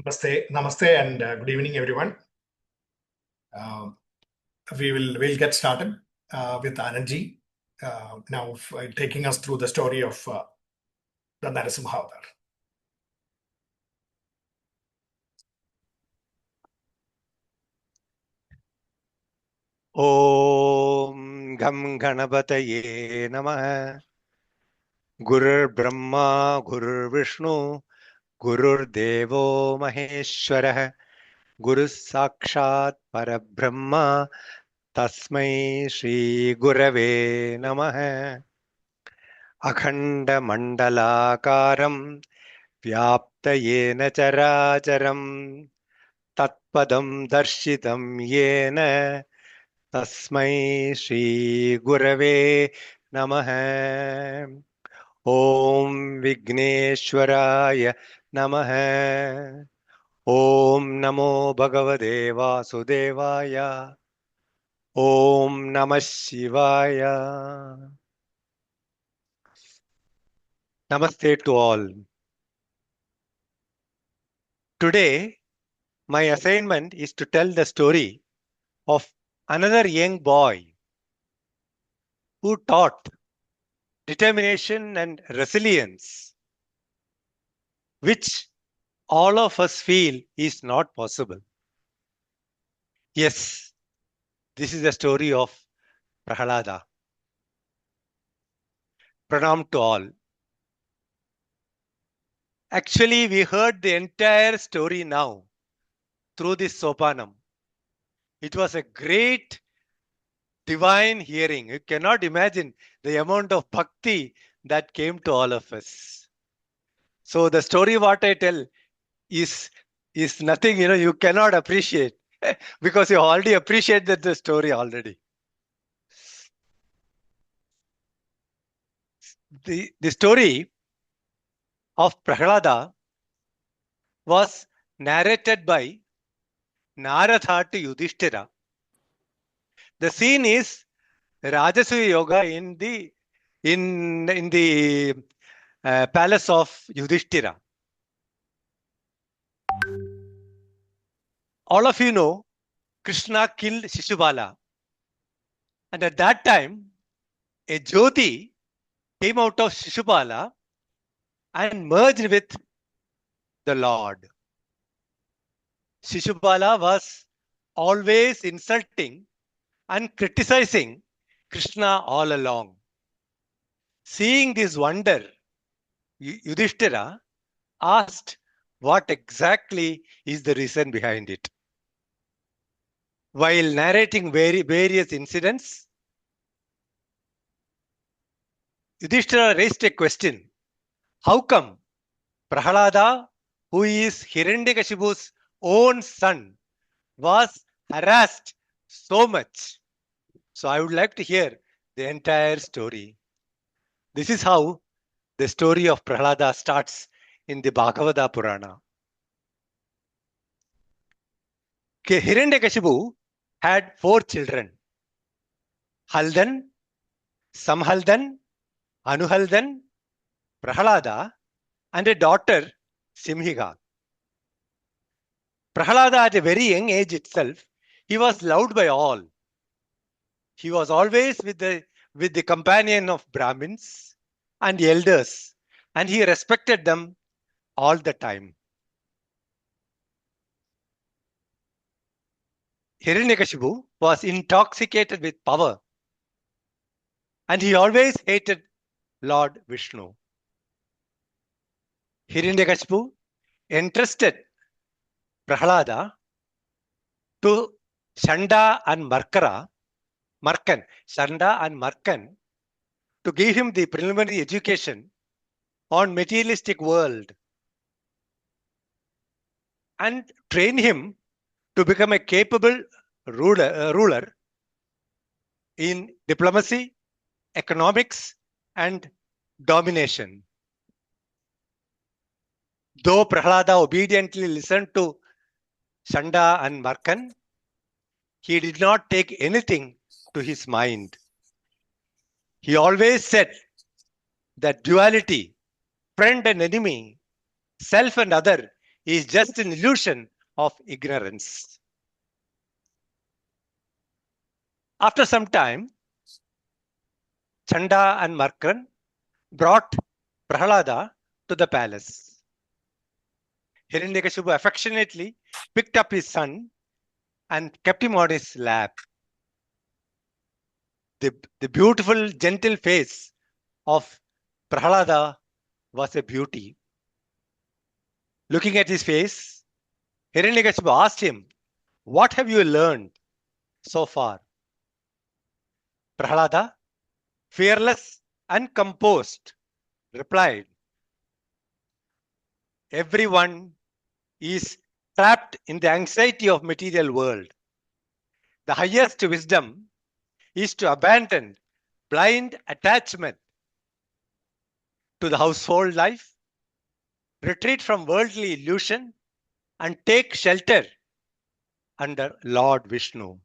Namaste, and good evening, everyone. We'll get started with Anandji now taking us through the story of the Narasimha Avatar. Om Gam Ganapataye Namaha. Gurur Brahma, Gurur Vishnu, Gurur Devo Maheshwarah, Guru Sakshat Parabrahma, Tasmai Shri Gurave Namaha. Akhanda Mandalakaram, Vyaptayena Characharam, Tatpadam Darshitam Yena, Tasmai Shri Gurave Namaha. Om Vigneshwaraya Namaha. Om Namo Bhagavate Vasudevaya. Om Namah Shivaya. Namaste to all. Today, my assignment is to tell the story of another young boy who taught determination and resilience, which all of us feel is not possible. Yes, this is the story of Prahlada. Pranam to all. Actually, we heard the entire story now through this Sopanam. It was a great divine hearing. You cannot imagine the amount of bhakti that came to all of us. So the story what I tell is nothing, you cannot appreciate because you already appreciated the story already. The story of Prahlada was narrated by Narada to Yudhishthira. The scene is Rajasuya Yoga in the palace of Yudhishthira. All of you know Krishna killed Shishubala, and at that time a Jyoti came out of Shishubala and merged with the Lord. Shishubala was always insulting and criticizing Krishna all along. Seeing this wonder, Yudhishthira asked what exactly is the reason behind it. While narrating various incidents, Yudhishthira raised a question. How come Prahlada, who is Hiranyakashipu's own son, was harassed so much? So I would like to hear the entire story. This is how the story of Prahlada starts in the Bhagavad Purana. Hiranyakashipu had 4 children: Haldan, Samhaldan, Anuhaldan, Prahlada, and a daughter, Simhiga. Prahlada, at a very young age itself, he was loved by all. He was always with the companion of Brahmins and elders, and he respected them all the time. Hiranyakashipu was intoxicated with power, and he always hated Lord Vishnu. Hiranyakashipu entrusted Prahlada to Shanda and Markan, to give him the preliminary education on materialistic world and train him to become a capable ruler in diplomacy, economics, and domination. Though Prahlada obediently listened to Shanda and Markan, he did not take anything to his mind. He always said that duality, friend and enemy, self and other, is just an illusion of ignorance. After some time, Chanda and Markan brought Prahlada to the palace. Hiranyakashipu affectionately picked up his son and kept him on his lap. The beautiful, gentle face of Prahlada was a beauty. Looking at his face, Hiranyakashipu asked him, "What have you learned so far?" Prahlada, fearless and composed, replied, "Everyone is trapped in the anxiety of material world. The highest wisdom is to abandon blind attachment to the household life, retreat from worldly illusion, and take shelter under Lord Vishnu."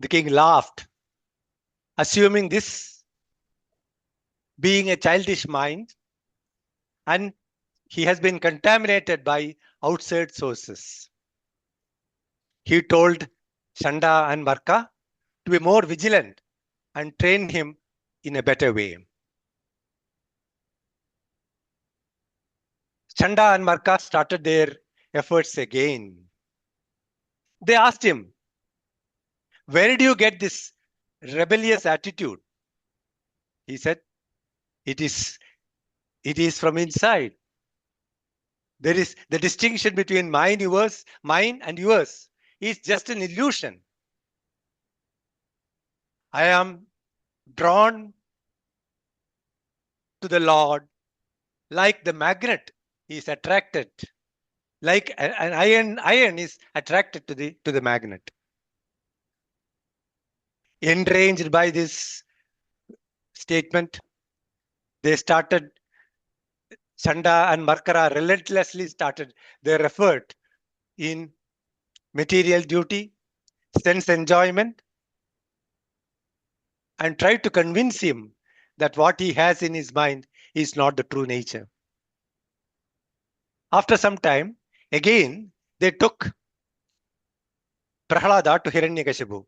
The king laughed, assuming this being a childish mind, and he has been contaminated by outside sources. He told Chanda and Marka to be more vigilant and train him in a better way. Chanda and Marka started their efforts again. They asked him, "Where do you get this rebellious attitude?" He said, it is from inside. There is the distinction between mine and yours is just an illusion. I am drawn to the Lord like the magnet is attracted, like an iron is attracted to the magnet. Enraged by this statement, Chanda and Markara relentlessly started their effort in material duty, sense enjoyment, and tried to convince him that what he has in his mind is not the true nature. After some time, again, they took Prahlada to Hiranyakashipu.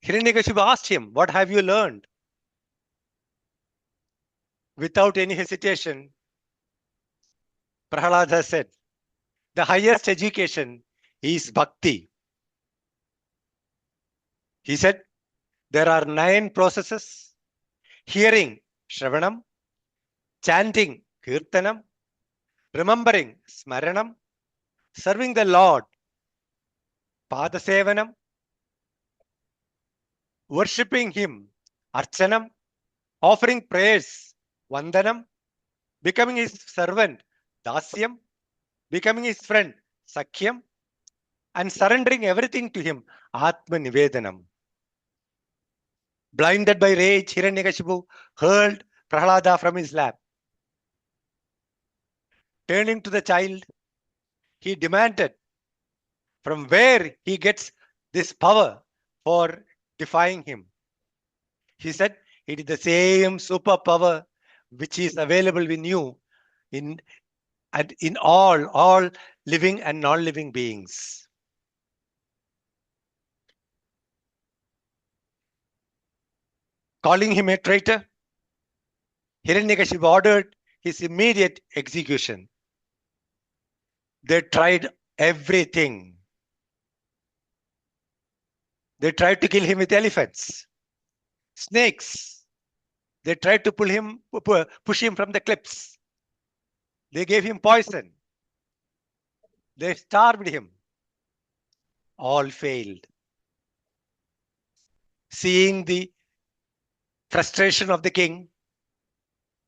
Hiranyakashipu asked him, "What have you learned?" Without any hesitation, Prahlada said, "The highest education is bhakti." He said, there are 9 processes: hearing, shravanam; chanting, kirtanam; remembering, smaranam; serving the Lord, padasevanam; worshipping him, archanam; offering prayers, vandanam; becoming his servant, dasyam; becoming his friend, sakhyam; and surrendering everything to him, atma nivedanam. Blinded by rage, Hiranyakashipu hurled Prahlada from his lap. Turning to the child, he demanded from where he gets this power for defying him. He said, it is the same superpower which is available in you, in all living and non-living beings. Calling him a traitor, Hiranyakashipu ordered his immediate execution. They tried everything. They tried to kill him with elephants, snakes. They tried to push him from the cliffs. They gave him poison. They starved him. All failed. Seeing the frustration of the king,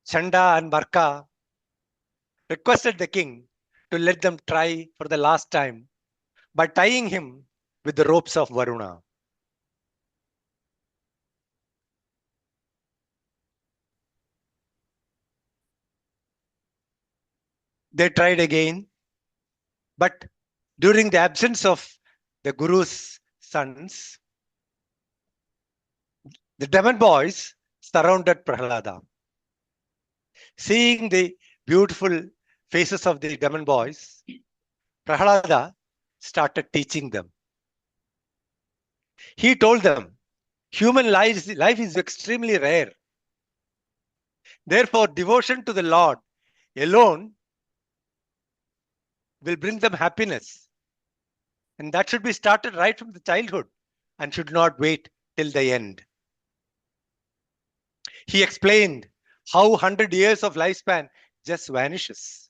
Chanda and Marka requested the king to let them try for the last time by tying him with the ropes of Varuna. They tried again, but during the absence of the Guru's sons, the demon boys surrounded Prahlada. Seeing the beautiful faces of the demon boys, Prahlada started teaching them. He told them, human life is extremely rare. Therefore, devotion to the Lord alone will bring them happiness. And that should be started right from the childhood and should not wait till the end. He explained how 100 years of lifespan just vanishes.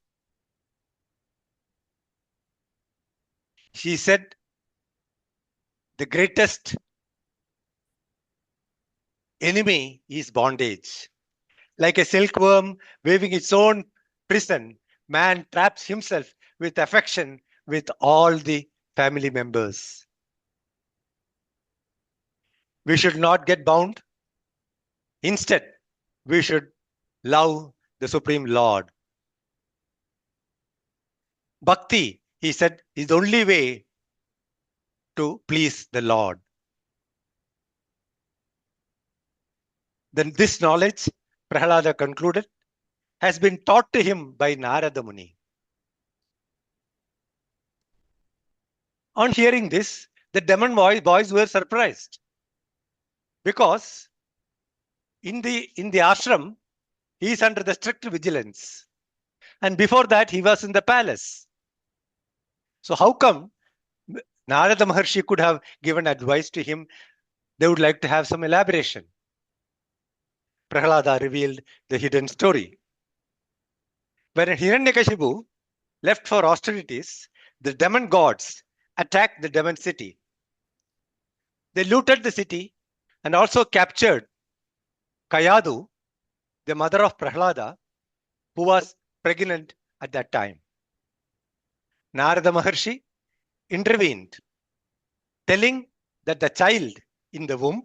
He said, the greatest enemy is bondage. Like a silkworm weaving its own prison, man traps himself with affection with all the family members. We should not get bound. Instead, we should love the Supreme Lord. Bhakti, he said, is the only way to please the Lord. Then this knowledge, Prahlada concluded, has been taught to him by Narada Muni. On hearing this, the demon boys were surprised because in the ashram, he is under the strict vigilance. And before that, he was in the palace. So how come Narada Maharshi could have given advice to him? They would like to have some elaboration. Prahlada revealed the hidden story. When Hiranyakashipu left for austerities, the demon gods attacked the demon city. They looted the city and also captured Kayadu, the mother of Prahlada, who was pregnant at that time. Narada Maharshi intervened, telling that the child in the womb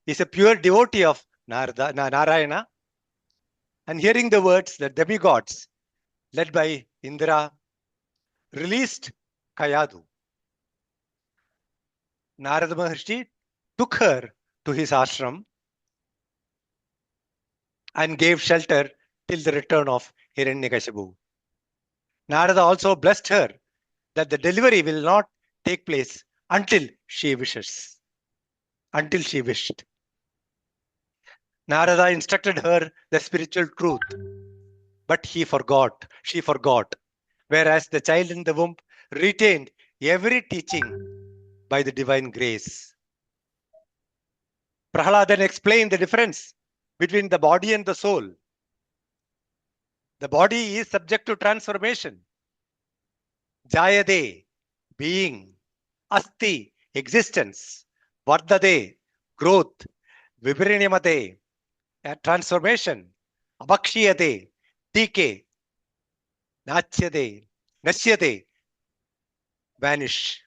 is a pure devotee of Narayana, and hearing the words, the demigods, led by Indra, released Kayadu. Narada Maharshi took her to his ashram and gave shelter till the return of Hiranyakashipu. Narada also blessed her that the delivery will not take place until she wished. Narada instructed her the spiritual truth, but she forgot, whereas the child in the womb retained every teaching by the divine grace. Prahlada then explained the difference between the body and the soul. The body is subject to transformation. Jayade, being. Asti, existence. Vardade, growth. Viparinamate, transformation. Abhakshiyade, decay. Nasyade, vanish.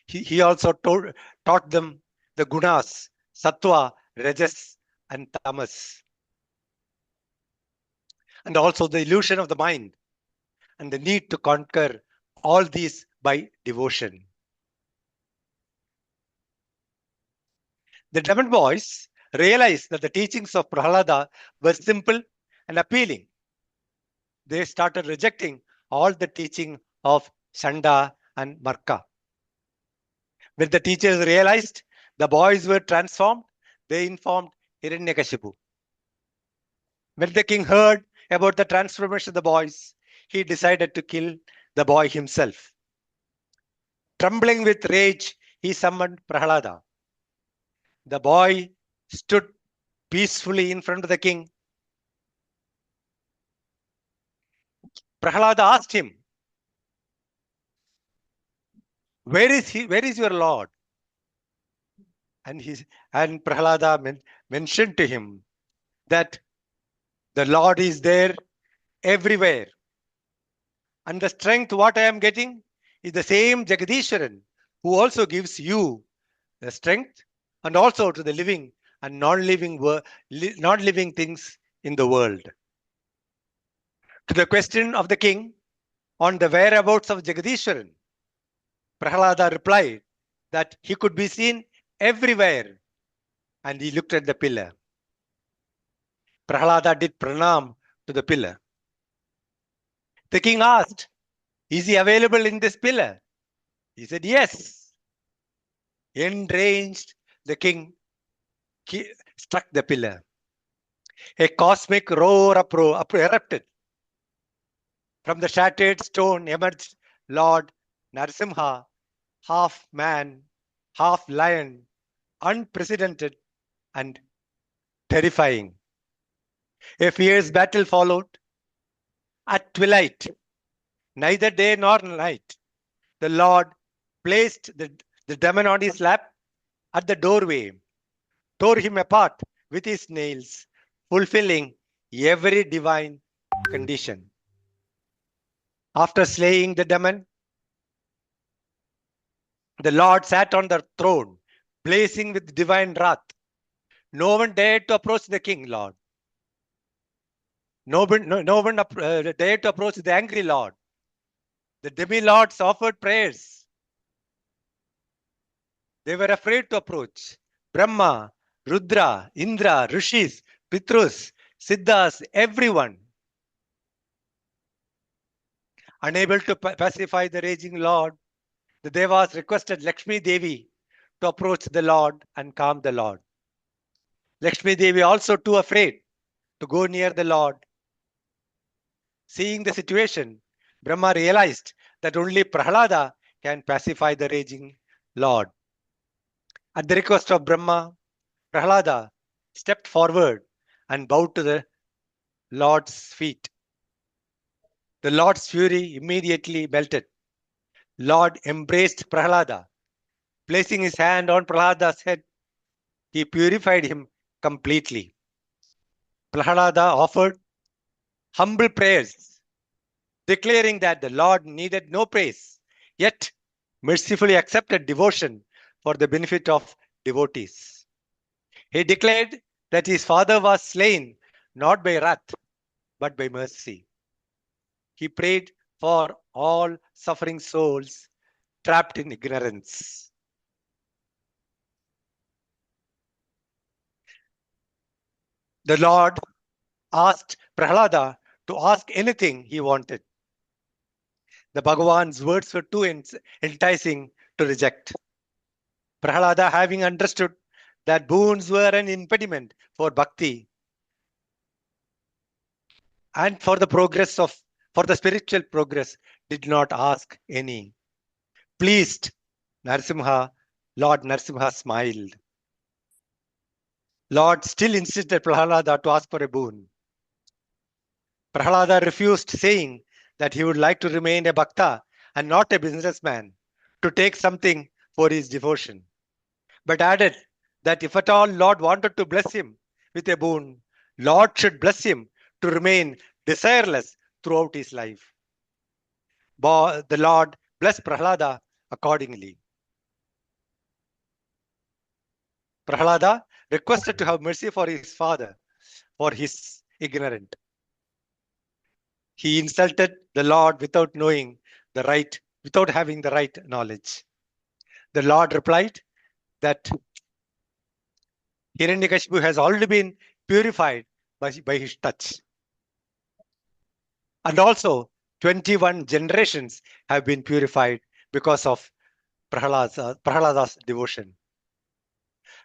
He also taught them the gunas, sattva, rajas, and tamas. And also the illusion of the mind and the need to conquer all these by devotion. The demon boys realized that the teachings of Prahlada were simple and appealing. They started rejecting all the teaching of Chanda and Marka. When the teachers realized the boys were transformed, they informed Hiranyakashipu. When the king heard about the transformation of the boys, he decided to kill the boy himself. Trembling with rage, he summoned Prahlada. The boy stood peacefully in front of the king. Prahlada asked him, Where is your Lord? And Prahlada mentioned to him that the Lord is there everywhere. And the strength what I am getting is the same Jagadishwaran who also gives you the strength and also to the living and non-living things in the world. To the question of the king on the whereabouts of Jagadishwaran, Prahlada replied that he could be seen everywhere, and he looked at the pillar. Prahlada did pranam to the pillar. The king asked, "Is he available in this pillar?" He said, "Yes." Enraged, the king struck the pillar. A cosmic roar erupted. From the shattered stone emerged Lord Narasimha, half man, half lion, unprecedented and terrifying. A fierce battle followed. At twilight, neither day nor night, the Lord placed the demon on his lap at the doorway, tore him apart with his nails, fulfilling every divine condition. After slaying the demon, the Lord sat on the throne, blazing with divine wrath. No one dared to approach the king, Lord. No one dared to approach the angry Lord. The demi-lords offered prayers. They were afraid to approach. Brahma, Rudra, Indra, Rishis, Pitrus, Siddhas, everyone. Unable to pacify the raging Lord, the Devas requested Lakshmi Devi to approach the Lord and calm the Lord. Lakshmi Devi, also too afraid to go near the Lord. Seeing the situation, Brahma realized that only Prahlada can pacify the raging Lord. At the request of Brahma, Prahlada stepped forward and bowed to the Lord's feet. The Lord's fury immediately melted. Lord embraced Prahlada. Placing his hand on Prahlada's head, he purified him completely. Prahlada offered humble prayers, declaring that the Lord needed no praise, yet mercifully accepted devotion for the benefit of devotees. He declared that his father was slain not by wrath, but by mercy. He prayed for all suffering souls trapped in ignorance. The Lord asked Prahlada to ask anything he wanted. The Bhagavan's words were too enticing to reject. Prahlada, having understood that boons were an impediment for bhakti and for the spiritual progress, did not ask any. Pleased, Lord Narasimha smiled. Lord still insisted Prahlada to ask for a boon. Prahlada refused, saying that he would like to remain a bhakta and not a businessman, to take something for his devotion, but added that if at all Lord wanted to bless him with a boon, Lord should bless him to remain desireless throughout his life. The Lord blessed Prahlada accordingly. Prahlada requested to have mercy for his father, for his ignorant. He insulted the Lord without having the right knowledge. The Lord replied that Hiranyakashipu has already been purified by his touch. And also 21 generations have been purified because of Prahlada's devotion.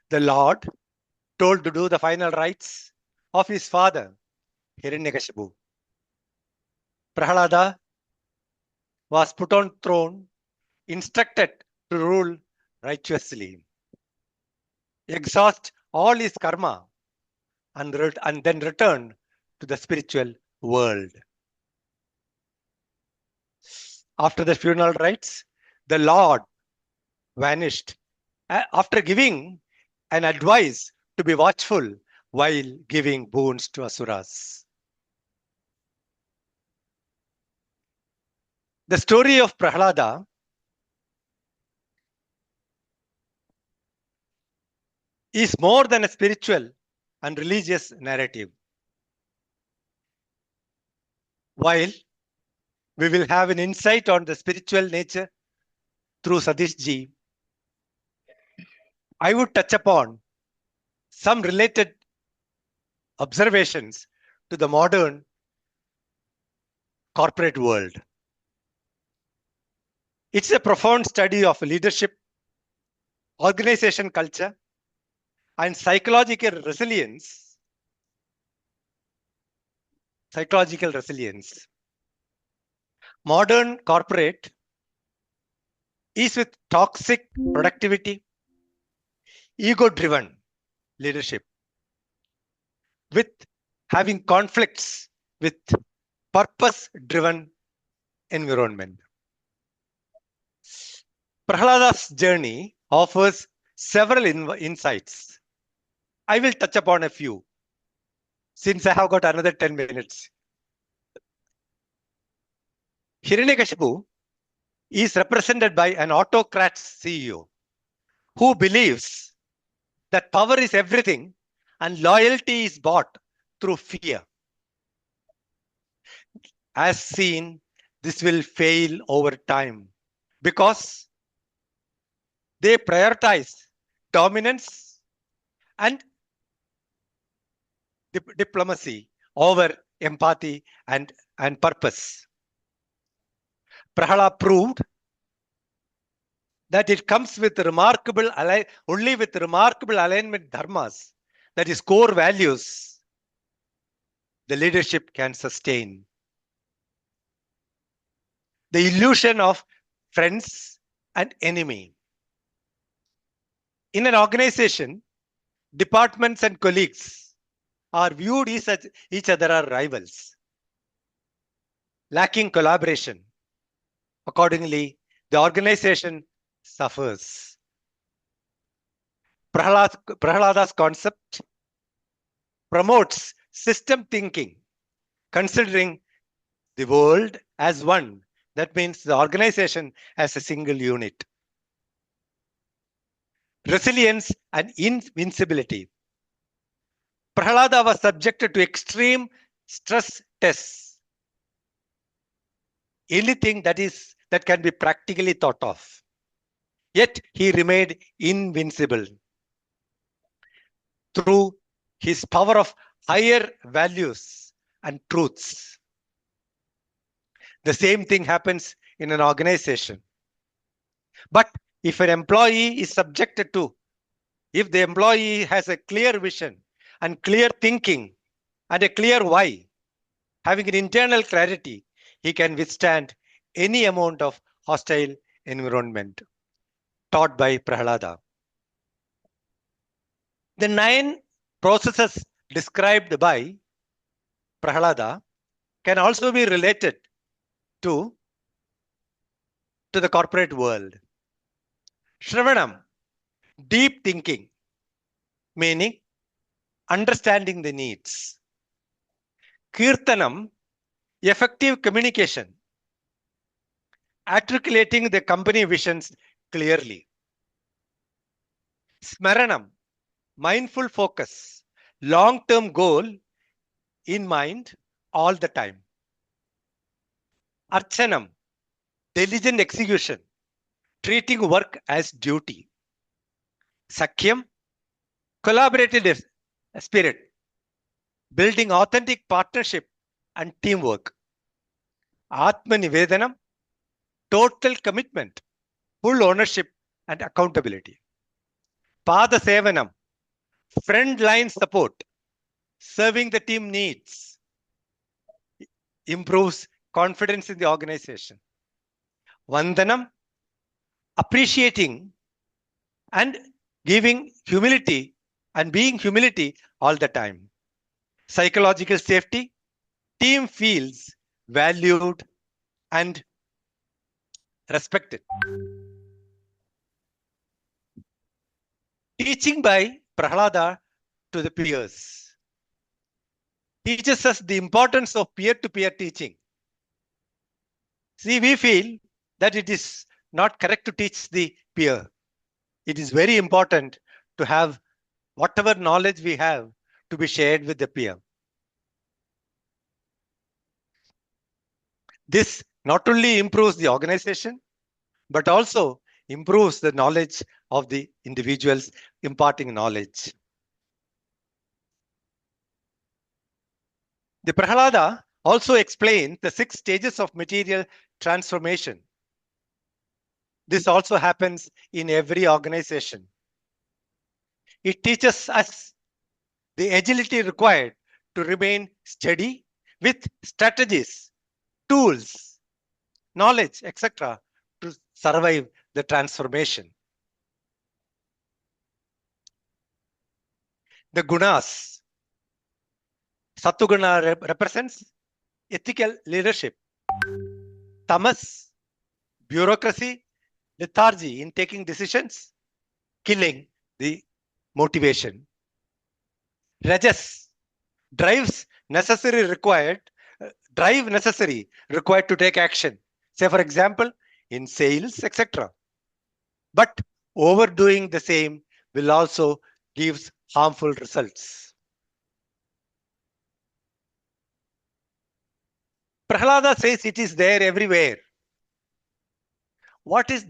The Lord told to do the final rites of his father, Hiranyakashipu. Prahlada was put on throne, instructed to rule righteously, exhaust all his karma, and then return to the spiritual world. After the funeral rites, the Lord vanished after giving an advice to be watchful while giving boons to asuras. The story of Prahlada is more than a spiritual and religious narrative. While we will have an insight on the spiritual nature through Satish Ji, I would touch upon some related observations to the modern corporate world. It's a profound study of leadership, organization culture, and psychological resilience. Modern corporate is with toxic productivity, ego-driven leadership, with having conflicts with purpose-driven environment. Prahlada's journey offers several insights. I will touch upon a few since I have got another 10 minutes. Hiranyakashipu is represented by an autocrat CEO who believes that power is everything and loyalty is bought through fear. As seen, this will fail over time because they prioritize dominance and diplomacy over empathy and purpose. Prahlada proved that it comes with only with remarkable alignment dharmas, that is core values, the leadership can sustain. The illusion of friends and enemy. In an organization, departments and colleagues are viewed as each other as rivals, lacking collaboration. Accordingly, the organization suffers. Prahlada's concept promotes system thinking, considering the world as one. That means the organization as a single unit. Resilience and invincibility. Prahlada was subjected to extreme stress tests. Anything that can be practically thought of. Yet he remained invincible through his power of higher values and truths. The same thing happens in an organization. But if an employee is subjected to, if the employee has a clear vision and clear thinking and a clear why, having an internal clarity, he can withstand any amount of hostile environment taught by Prahlada. The 9 processes described by Prahlada can also be related to the corporate world. Shravanam, deep thinking, meaning understanding the needs. Kirtanam, effective communication, articulating the company visions clearly. Smaranam, mindful focus, long-term goal in mind all the time. Archanam, diligent execution, treating work as duty. Sakhyam, collaborative spirit, building authentic partnership and teamwork. Atmanivedanam, total commitment, full ownership and accountability. Padasevanam, friend line support, serving the team needs, improves confidence in the organization. Vandanam, appreciating and giving humility and being humility all the time. Psychological safety, team feels valued and respected. Teaching by Prahlada to the peers teaches us the importance of peer-to-peer teaching. See, we feel that it is not correct to teach the peer. It is very important to have whatever knowledge we have to be shared with the peer. This not only improves the organization, but also improves the knowledge of the individuals imparting knowledge. The Prahlada also explains the 6 stages of material transformation. This also happens in every organization. It teaches us the agility required to remain steady with strategies, tools, knowledge, etc., to survive the transformation. The gunas. Satuguna represents ethical leadership. Tamas, bureaucracy, lethargy in taking decisions, killing the motivation. Rajas, drive necessary required to take action. Say, for example, in sales, etc. But overdoing the same will also give harmful results. Prahlada says it is there everywhere. What does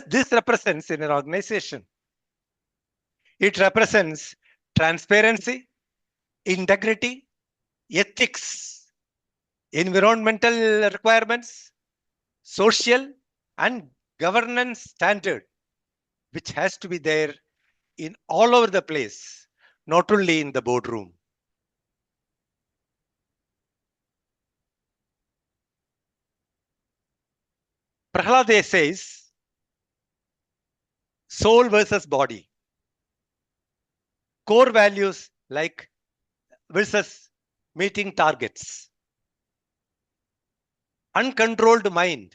this represent in an organization? It represents transparency, integrity, ethics, environmental requirements, social and governance standard, which has to be there in all over the place, not only in the boardroom. Prahlada says, soul versus body. Core values like versus meeting targets. Uncontrolled mind.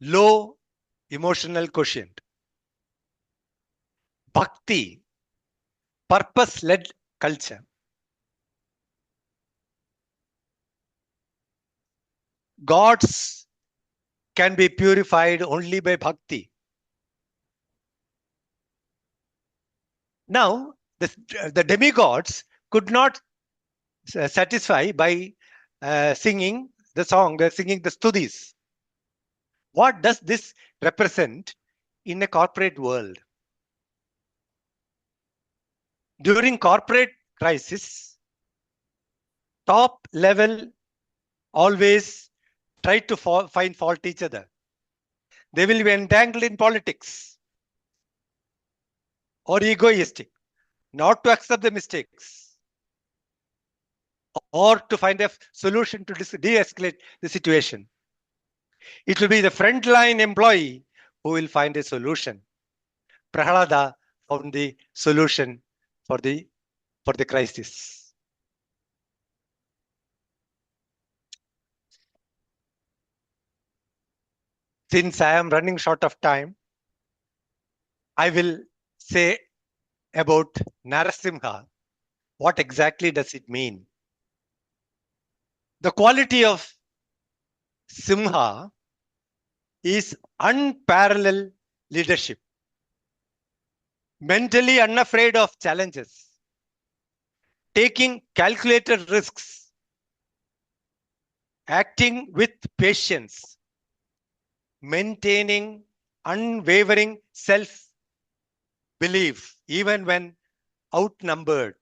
Low emotional quotient. Bhakti. Purpose-led culture. Gods can be purified only by bhakti. Now, the demigods could not satisfy by singing the song, singing the studis. What does this represent in a corporate world? During corporate crisis, top level always try to find fault each other. They will be entangled in politics or egoistic, not to accept the mistakes or to find a solution to de-escalate the situation. It will be the frontline employee who will find a solution. Prahlada found the solution for the crisis. Since I am running short of time, I will say about Narasimha. What exactly does it mean? The quality of Simha is unparalleled leadership. Mentally unafraid of challenges. Taking calculated risks. Acting with patience. Maintaining unwavering self-belief even when outnumbered.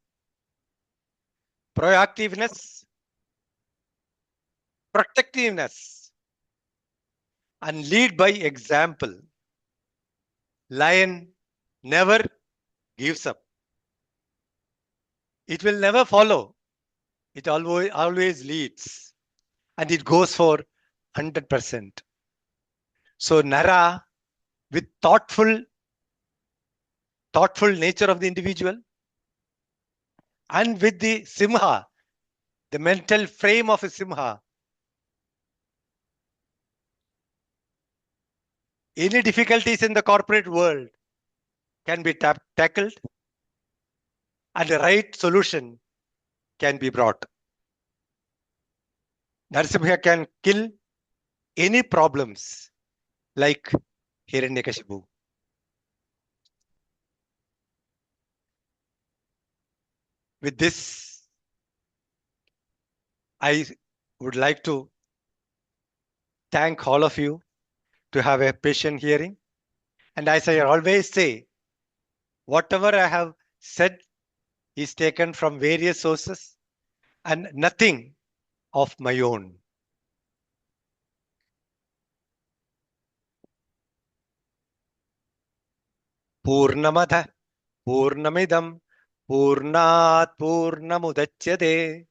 Proactiveness, protectiveness, and lead by example. Lion never gives up. It will never follow. It always leads. And it goes for 100%. So Nara, with thoughtful nature of the individual, and with the Simha, the mental frame of a Simha, any difficulties in the corporate world can be tackled and the right solution can be brought. Narasimha can kill any problems like Hiranyakashipu. With this, I would like to thank all of you to have a patient hearing. And as I always say, whatever I have said is taken from various sources, and nothing of my own. Purnamada Purnamidam Purnat Purnamudachyate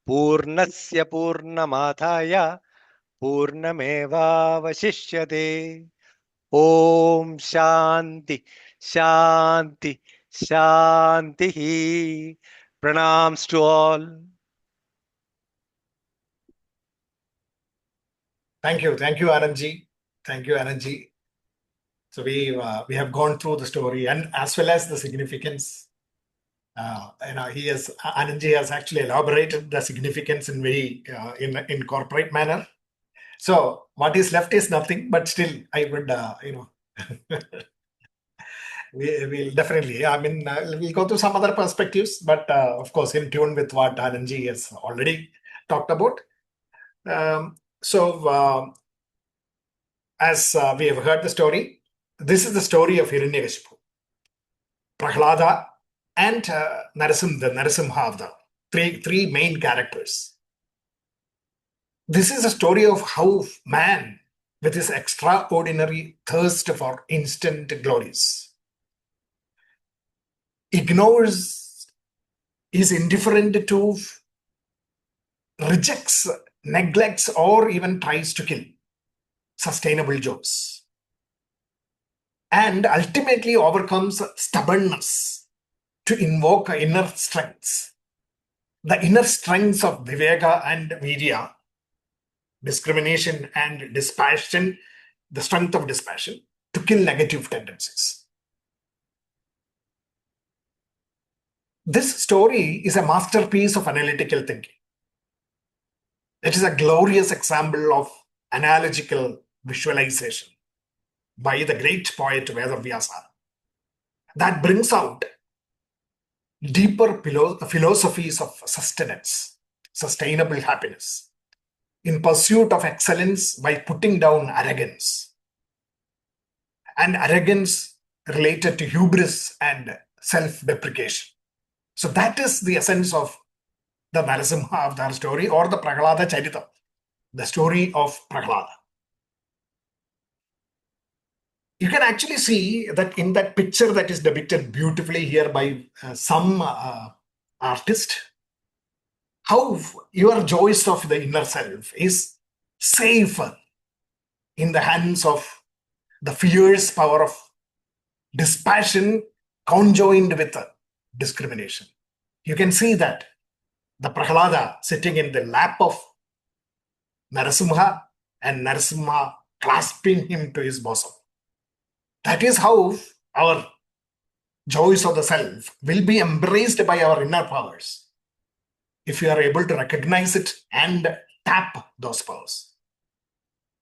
Purnasya Purnamadhaya Purnamevavashishyate. Om Shanti Shanti Shanti. Pranams to all. Thank you, Anandji. Thank you, Anandji. So we have gone through the story and as well as the significance. Anandji has actually elaborated the significance in very in corporate manner. So what is left is nothing, but still I would we'll definitely. I mean, we'll go to some other perspectives, but of course, in tune with what Anandji has already talked about. As we have heard the story, this is the story of Hiranyakashipu, Prahlada, and the Narasimha, three main characters. This is a story of how man, with his extraordinary thirst for instant glories, ignores, is indifferent to, rejects, neglects, or even tries to kill sustainable joys, and ultimately overcomes stubbornness to invoke inner strengths, the inner strengths of viveka and virya, discrimination and dispassion, the strength of dispassion to kill negative tendencies. This story is a masterpiece of analytical thinking. It is a glorious example of analogical visualization by the great poet Vedavyasa that brings out deeper philosophies of sustenance, sustainable happiness, in pursuit of excellence by putting down arrogance, and arrogance related to hubris and self-deprecation. So that is the essence of the Narasimha Avatar story, or the Prahlada Charitham, the story of Prahlada. You can actually see that in that picture that is depicted beautifully here by some artist, how your joys of the inner self is safe in the hands of the fierce power of dispassion conjoined with discrimination. You can see that the Prahlada sitting in the lap of Narasimha and Narasimha clasping him to his bosom. That is how our joys of the self will be embraced by our inner powers, if we are able to recognize it and tap those powers.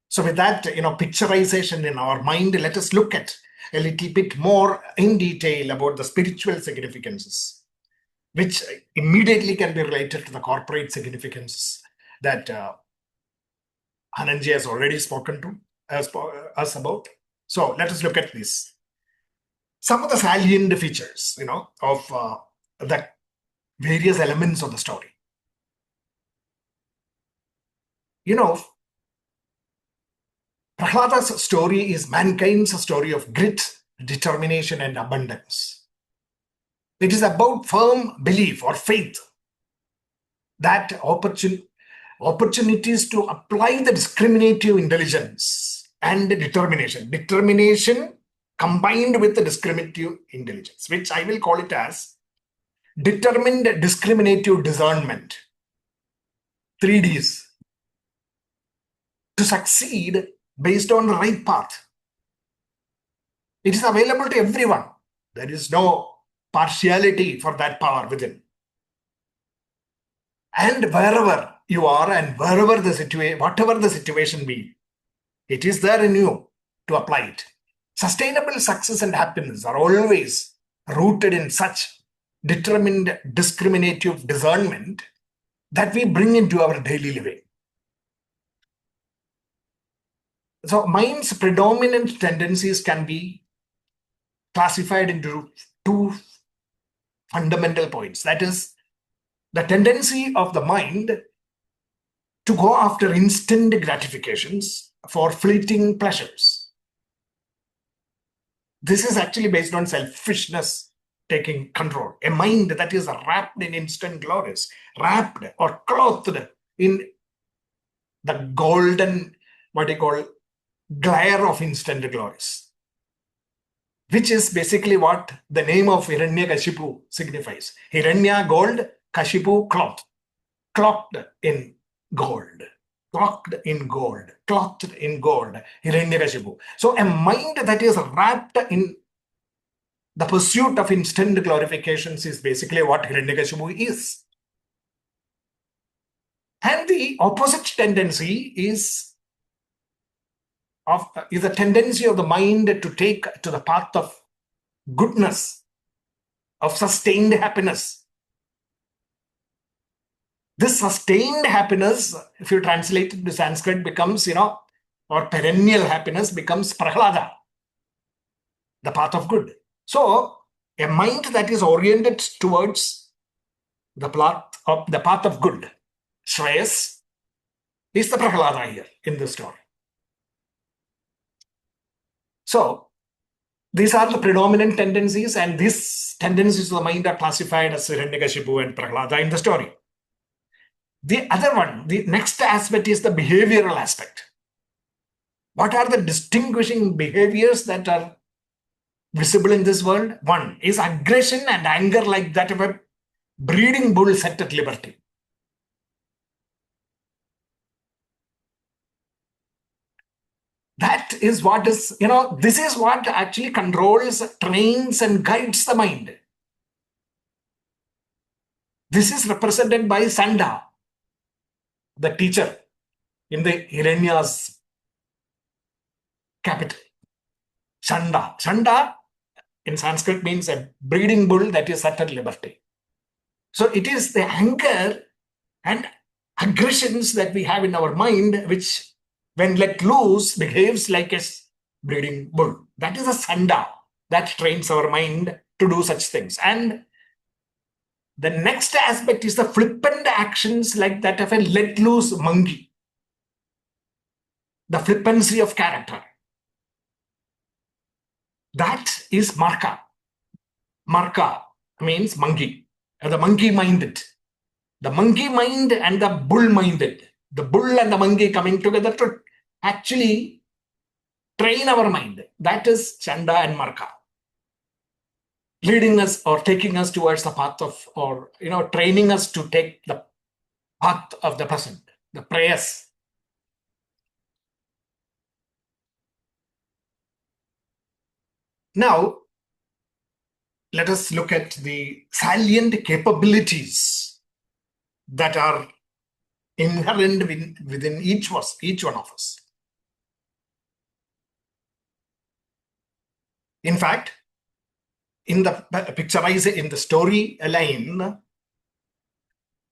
So with that, picturization in our mind, let us look at a little bit more in detail about the spiritual significances, which immediately can be related to the corporate significances that Anandji has already spoken to us about. So let us look at this. Some of the salient features, of the various elements of the story. Prahlada's story is mankind's story of grit, determination, and abundance. It is about firm belief or faith that opportunities to apply the discriminative intelligence and determination combined with the discriminative intelligence, which I will call it as determined discriminative discernment, 3Ds, to succeed based on the right path. It is available to everyone. There is no partiality for that power within. And wherever you are and whatever the situation be, it is there in you to apply it. Sustainable success and happiness are always rooted in such determined discriminative discernment that we bring into our daily living. So mind's predominant tendencies can be classified into two fundamental points. That is, the tendency of the mind to go after instant gratifications for fleeting pleasures. This is actually based on selfishness taking control. A mind that is wrapped in instant glories, wrapped or clothed in the golden, what you call, glare of instant glories, which is basically what the name of Hiranyakashipu signifies. Hiranya, gold, Kashipu, cloth, clocked in gold, clocked in gold, clothed in gold, Hiranyakashipu. So a mind that is wrapped in the pursuit of instant glorifications is basically what Hiranyakashipu is. And the opposite tendency is a tendency of the mind to take to the path of goodness, of sustained happiness. This sustained happiness, if you translate it to Sanskrit, becomes, or perennial happiness becomes Prahlada, the path of good. So a mind that is oriented towards the path of good, Shreyas, is the Prahlada here in this story. So these are the predominant tendencies, and these tendencies of the mind are classified as Hiranyakashipu and Prahlada in the story. The other one, the next aspect is the behavioral aspect. What are the distinguishing behaviors that are visible in this world? One is aggression and anger like that of a breeding bull set at liberty. That is what is, this is what actually controls, trains, and guides the mind. This is represented by Sanda, the teacher in the Hiranya's capital. Chanda. Chanda in Sanskrit means a breeding bull that is set at liberty. So it is the anger and aggressions that we have in our mind, which when let loose behaves like a breeding bull. That is a Sanda that trains our mind to do such things. And the next aspect is the flippant actions like that of a let loose monkey. The flippancy of character. That is Marka. Marka means monkey. The monkey-minded. The monkey mind and the bull-minded. The bull and the monkey coming together to actually train our mind. That is Chanda and Marka. Leading us or taking us towards the path of, or training us to take the path of the present, the prayers. Now, let us look at the salient capabilities that are inherent within each one of us. In fact, in the picturized in the story line,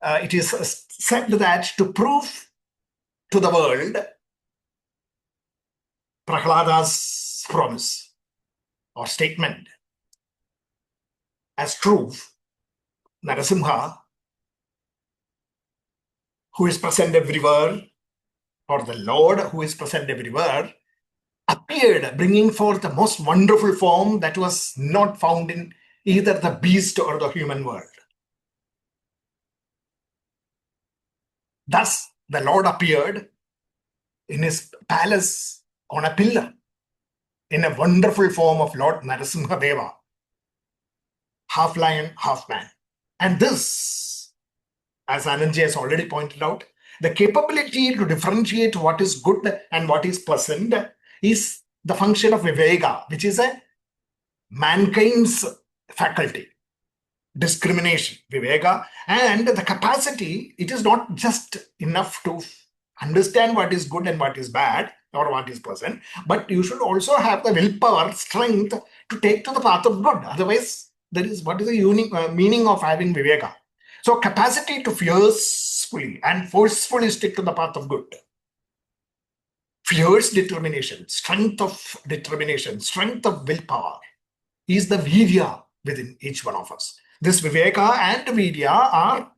it is said that to prove to the world Prahlada's promise or statement as truth, Narasimha, who is present everywhere, or the Lord who is present everywhere, appeared, bringing forth the most wonderful form that was not found in either the beast or the human world. Thus, the Lord appeared in his palace on a pillar in a wonderful form of Lord Narasimha Deva, half lion, half man. And this, as Anandji has already pointed out, the capability to differentiate what is good and what is pleasant is the function of Viveka, which is a mankind's faculty. Discrimination, Viveka, and the capacity, it is not just enough to understand what is good and what is bad or what is pleasant, but you should also have the willpower, strength to take to the path of good. Otherwise, what is the unique meaning of having Viveka? So capacity to fiercely and forcefully stick to the path of good. Fierce determination, strength of determination, strength of willpower is the virya within each one of us. This Viveka and Virya are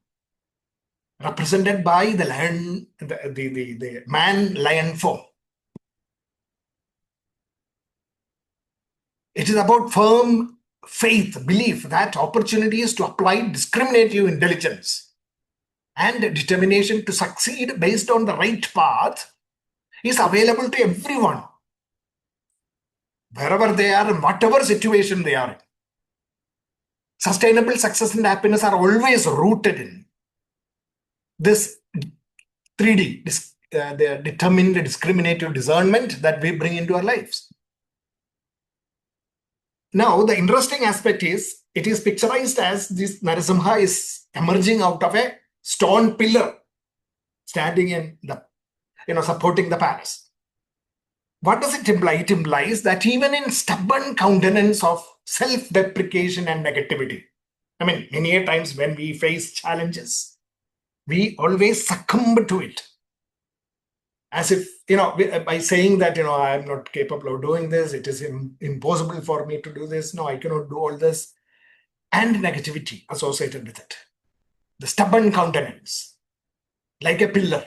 represented by the lion, the man-lion form. It is about firm faith, belief that opportunities to apply discriminative intelligence and determination to succeed based on the right path is available to everyone, wherever they are, in whatever situation they are in. Sustainable success and happiness are always rooted in this 3D, the determined discriminative discernment that we bring into our lives. Now, the interesting aspect is, it is picturized as this Narasimha is emerging out of a stone pillar, standing in the, supporting the palace. What does it imply? It implies that even in stubborn countenance of self-deprecation and negativity, many a times when we face challenges, we always succumb to it. As if, by saying that, I'm not capable of doing this, it is impossible for me to do this, no, I cannot do all this, and negativity associated with it. The stubborn countenance, like a pillar,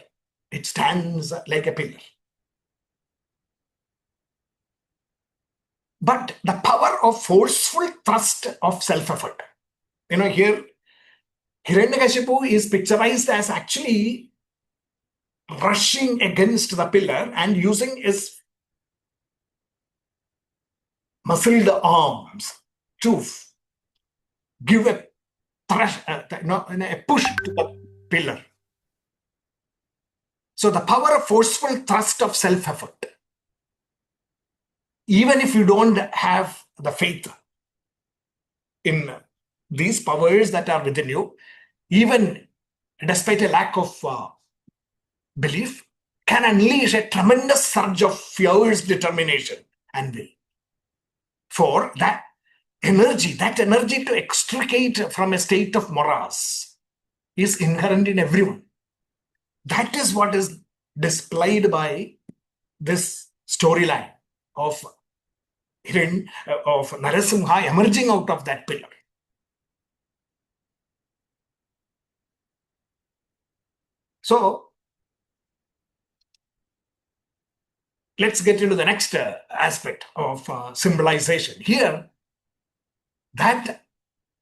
it stands like a pillar. But the power of forceful thrust of self-effort. Here, Hiranyakashipu is picturized as actually rushing against the pillar and using his muscled arms to give a push to the pillar. So the power of forceful thrust of self-effort. Even if you don't have the faith in these powers that are within you, even despite a lack of belief, can unleash a tremendous surge of fierce determination and will. For that energy to extricate from a state of morass is inherent in everyone. That is what is displayed by this storyline of Narasimha emerging out of that pillar. So, let's get into the next aspect of symbolization. Here, that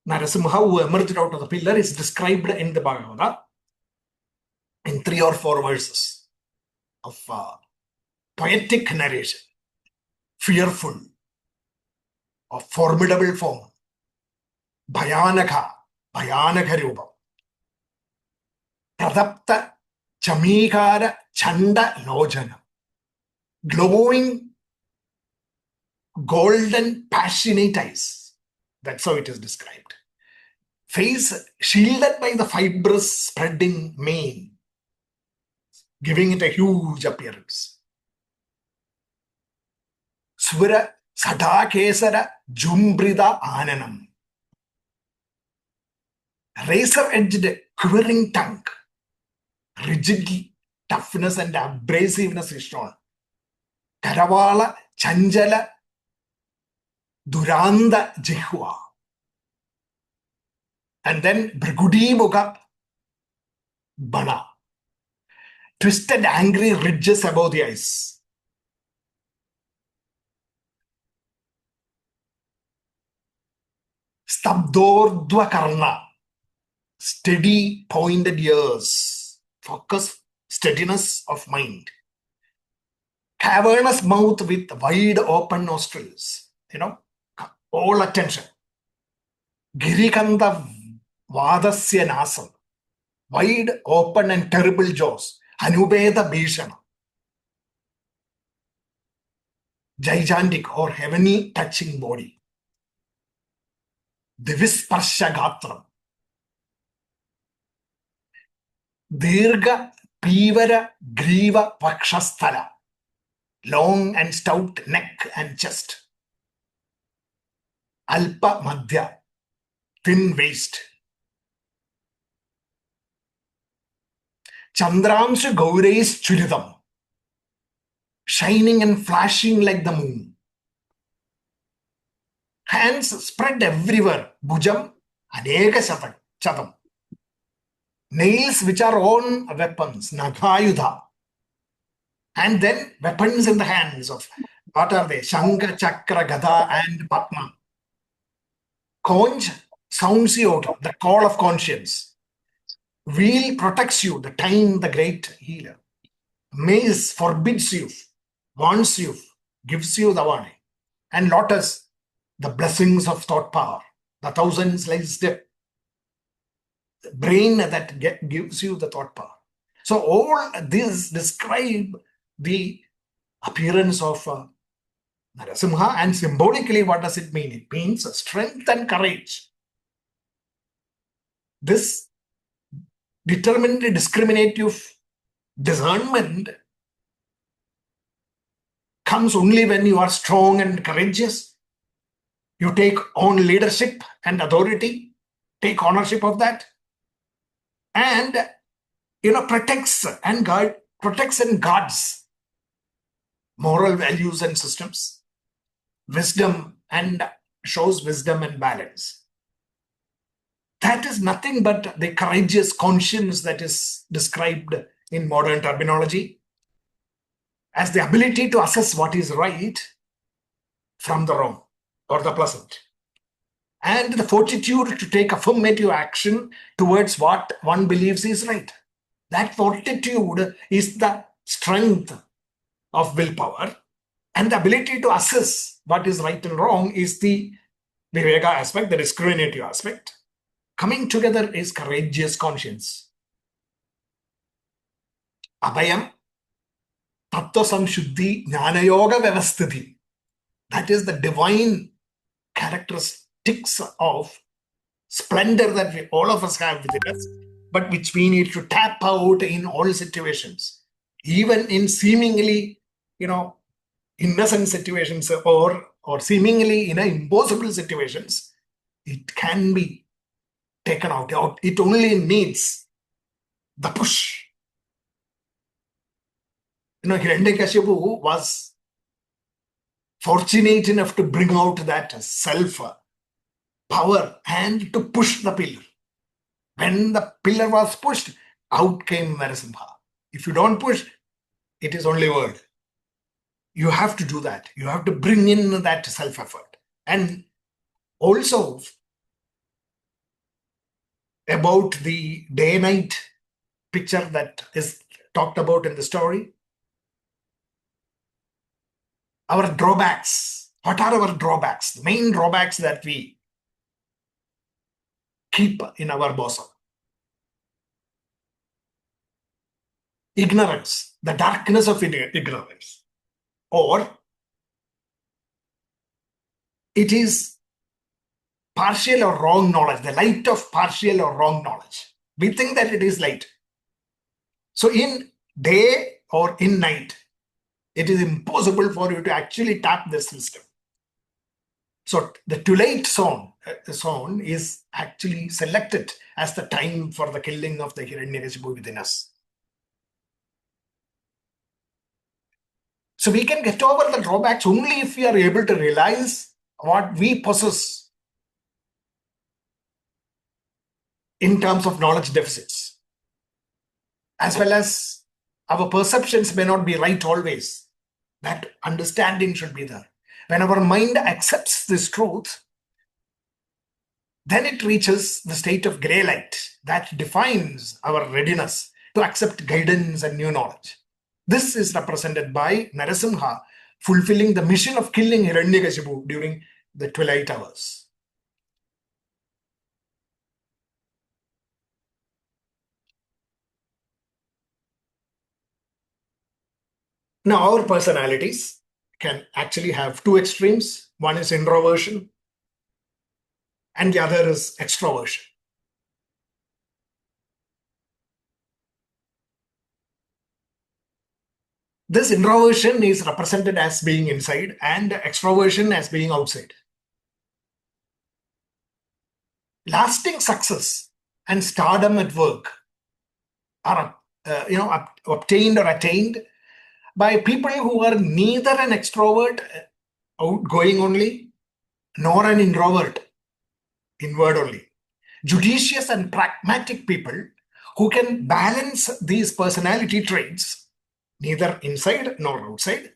Narasimha who emerged out of the pillar is described in the Bhagavad-Gita in 3 or 4 verses of poetic narration, fearful, of formidable form, Bhayanaka Rupam, Pradapta Chamikara Chanda Lojana, glowing golden passionate eyes. That's how it is described. Face shielded by the fibrous spreading mane, giving it a huge appearance. Swara Sadakesara Jumbrida Ananam, razor-edged quivering tongue, rigid toughness and abrasiveness is shown. Karavala Chanjala Duranda Jihwa. And then Brigudi Muga Bana. Twisted angry ridges above the eyes. Stabdordva Karna. Steady pointed ears. Focus, steadiness of mind. Cavernous mouth with wide open nostrils. All attention. Girikanda Vadasya Nasam. Wide open and terrible jaws. Anubeda Bhishana. Gigantic or heavenly touching body. Divisparsha Gatram. Dirga Pivara Griva Vakshasthala. Long and stout neck and chest. Alpa Madhya. Thin waist. Chandramsha Gaure's Charitham. Shining and flashing like the moon. Hands spread everywhere. Bhujam Aneka Chatam. nails which are own weapons, naghayudha, and then weapons in the hands of, what are they? Shankha, Chakra, Gada, and Padma. Conch sounds you out, the call of conscience. Wheel protects you, the time, the great healer. Maze forbids you, warns you, gives you the warning. And lotus, the blessings of thought power, the thousand sliced step, brain that gives you the thought power. So all these describe the appearance of Narasimha, and symbolically, what does it mean? It means strength and courage. This determined discriminative discernment comes only when you are strong and courageous. You take on leadership and authority, take ownership of that, and protects and guards moral values and systems, wisdom, and shows wisdom and balance. That is nothing but the courageous conscience that is described in modern terminology as the ability to assess what is right from the wrong or the pleasant, and the fortitude to take affirmative action towards what one believes is right. That fortitude is the strength of willpower, and the ability to assess what is right and wrong is the viveka aspect, the discriminative aspect. Coming together is courageous conscience. Abhayam, tattva samshuddhi, jnana yoga vyavasthiti. That is the divine characteristics of splendor that all of us have within us, but which we need to tap out in all situations, even in seemingly, innocent situations or seemingly impossible situations. It can be taken out. It only needs the push. Hiranyakashipu was fortunate enough to bring out that self power and to push the pillar. When the pillar was pushed, out came Narasimha. If you don't push, it is only word. You have to do that. You have to bring in that self-effort. And also, about the day-night picture that is talked about in the story, our drawbacks. What are our drawbacks? The main drawbacks that we keep in our bosom. Ignorance, the darkness of ignorance. Or it is partial or wrong knowledge, the light of partial or wrong knowledge. We think that it is light. So in day or in night, it is impossible for you to actually tap this system. So the twilight zone is actually selected as the time for the killing of the Hiranyakashipu within us. So we can get over the drawbacks only if we are able to realize what we possess in terms of knowledge deficits, as well as our perceptions may not be right always. That understanding should be there. When our mind accepts this truth, then it reaches the state of grey light that defines our readiness to accept guidance and new knowledge. This is represented by Narasimha fulfilling the mission of killing Hiranyakashipu during the twilight hours. Now, our personalities can actually have two extremes. One is introversion and the other is extroversion. This introversion is represented as being inside and extroversion as being outside. Lasting success and stardom at work are obtained or attained by people who are neither an extrovert, outgoing only, nor an introvert, inward only. Judicious and pragmatic people who can balance these personality traits, neither inside nor outside,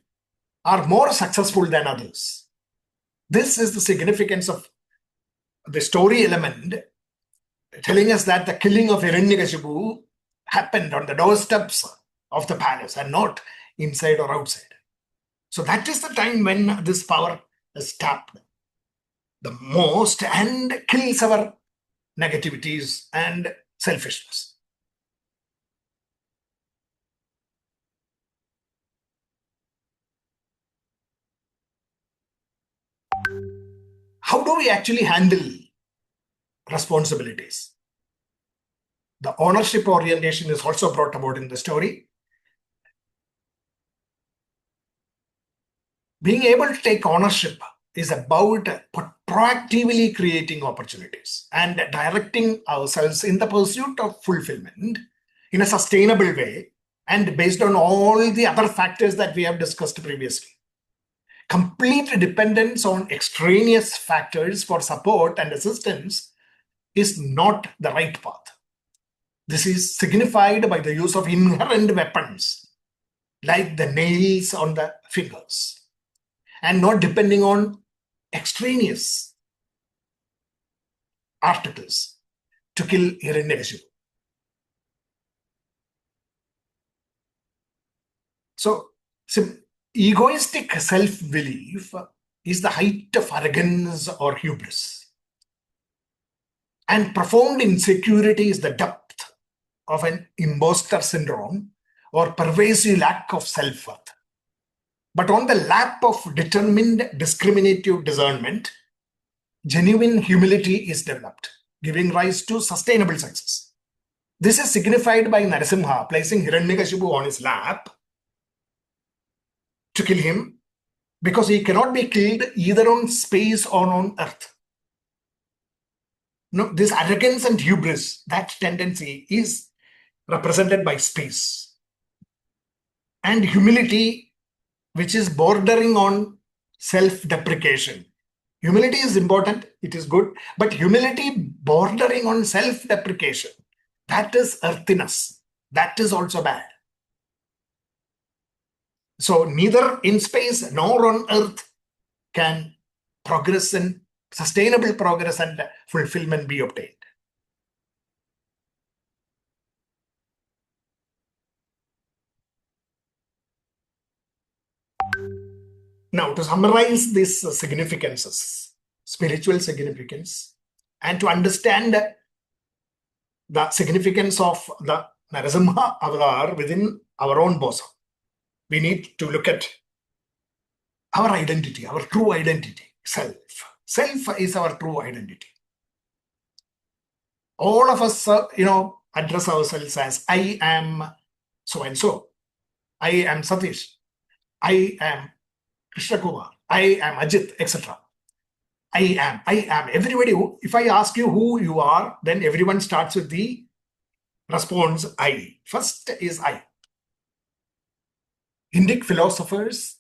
are more successful than others. This is the significance of the story element, telling us that the killing of Hiranyakashipu happened on the doorsteps of the palace and not inside or outside. So that is the time when this power is tapped the most and kills our negativities and selfishness. How do we actually handle responsibilities? The ownership orientation is also brought about in the story. Being able to take ownership is about proactively creating opportunities and directing ourselves in the pursuit of fulfillment in a sustainable way and based on all the other factors that we have discussed previously. Complete dependence on extraneous factors for support and assistance is not the right path. This is signified by the use of inherent weapons like the nails on the fingers and not depending on extraneous articles to kill Hiranyakashipu. So, egoistic self-belief is the height of arrogance or hubris. And profound insecurity is the depth of an imposter syndrome or pervasive lack of self-worth. But on the lap of determined discriminative discernment, genuine humility is developed, giving rise to sustainable success. This is signified by Narasimha placing Hiranyakashipu on his lap to kill him because he cannot be killed either on space or on earth. No, this arrogance and hubris, that tendency is represented by space. And humility, which is bordering on self-deprecation. Humility is important, it is good, but humility bordering on self-deprecation, that is earthiness. That is also bad. So neither in space nor on earth can progress and sustainable progress and fulfillment be obtained. Now, to summarize these significances, spiritual significance, and to understand the significance of the Narasimha avatar within our own bosom, we need to look at our identity, our true identity, self. Self is our true identity. All of us, address ourselves as I am so and so. I am Satish. I am Krishna Kumar. I am Ajit, etc. I am. Everybody, if I ask you who you are, then everyone starts with the response I. First is I. Indic philosophers,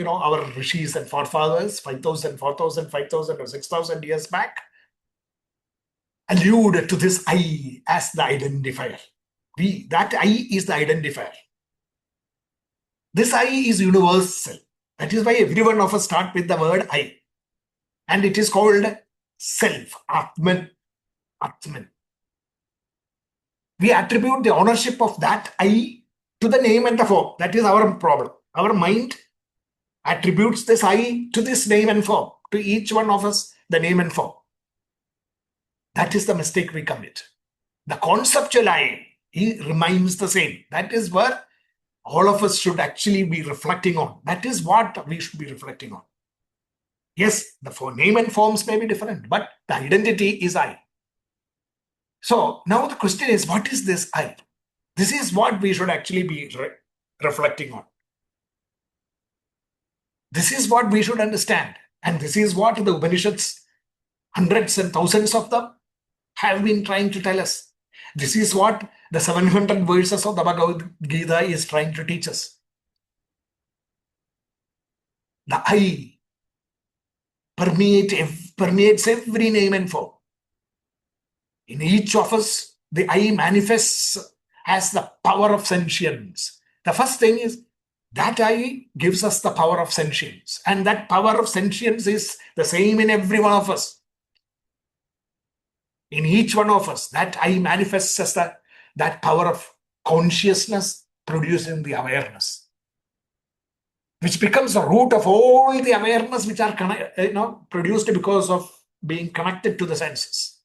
our rishis and forefathers, 5,000, 4,000, 5,000 or 6,000 years back, allude to this I as the identifier. That I is the identifier. This I is universal. That is why every one of us start with the word I. And it is called self, Atman. Atman. We attribute the ownership of that I to the name and the form. That is our problem. Our mind attributes this I to this name and form. To each one of us, the name and form. That is the mistake we commit. The conceptual I, he remains the same. That is where all of us should actually be reflecting on. That is what we should be reflecting on. Yes, the name and forms may be different, but the identity is I. So now the question is, what is this I? This is what we should actually be reflecting on. This is what we should understand. And this is what the Upanishads, hundreds and thousands of them, have been trying to tell us. This is what the 700 verses of the Bhagavad-Gita is trying to teach us. The I permeates every name and form. In each of us, the I manifests as the power of sentience. The first thing is that I gives us the power of sentience. And that power of sentience is the same in every one of us. In each one of us, that I manifests as that power of consciousness producing the awareness, which becomes the root of all the awareness which are produced because of being connected to the senses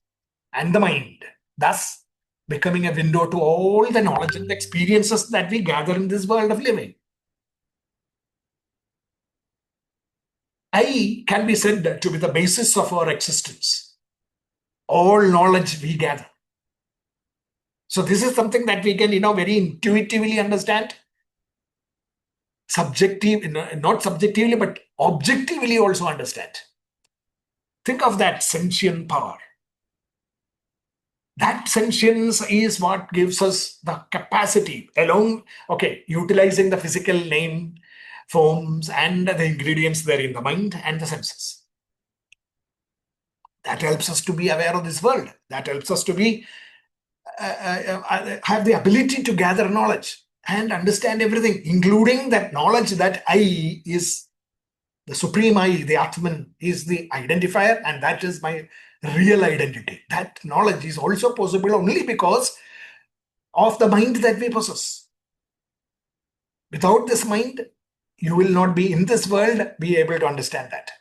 and the mind, thus becoming a window to all the knowledge and the experiences that we gather in this world of living. I can be said to be the basis of our existence, all knowledge we gather. So this is something that we can, very intuitively understand. Not subjectively, but objectively also understand. Think of that sentient power. That sentience is what gives us the capacity utilizing the physical name, forms, and the ingredients there in the mind and the senses. That helps us to be aware of this world. That helps us to be have the ability to gather knowledge and understand everything, including that knowledge that I is the supreme I, the Atman, is the identifier, and that is my real identity. That knowledge is also possible only because of the mind that we possess. Without this mind, you will not be in this world, be able to understand that.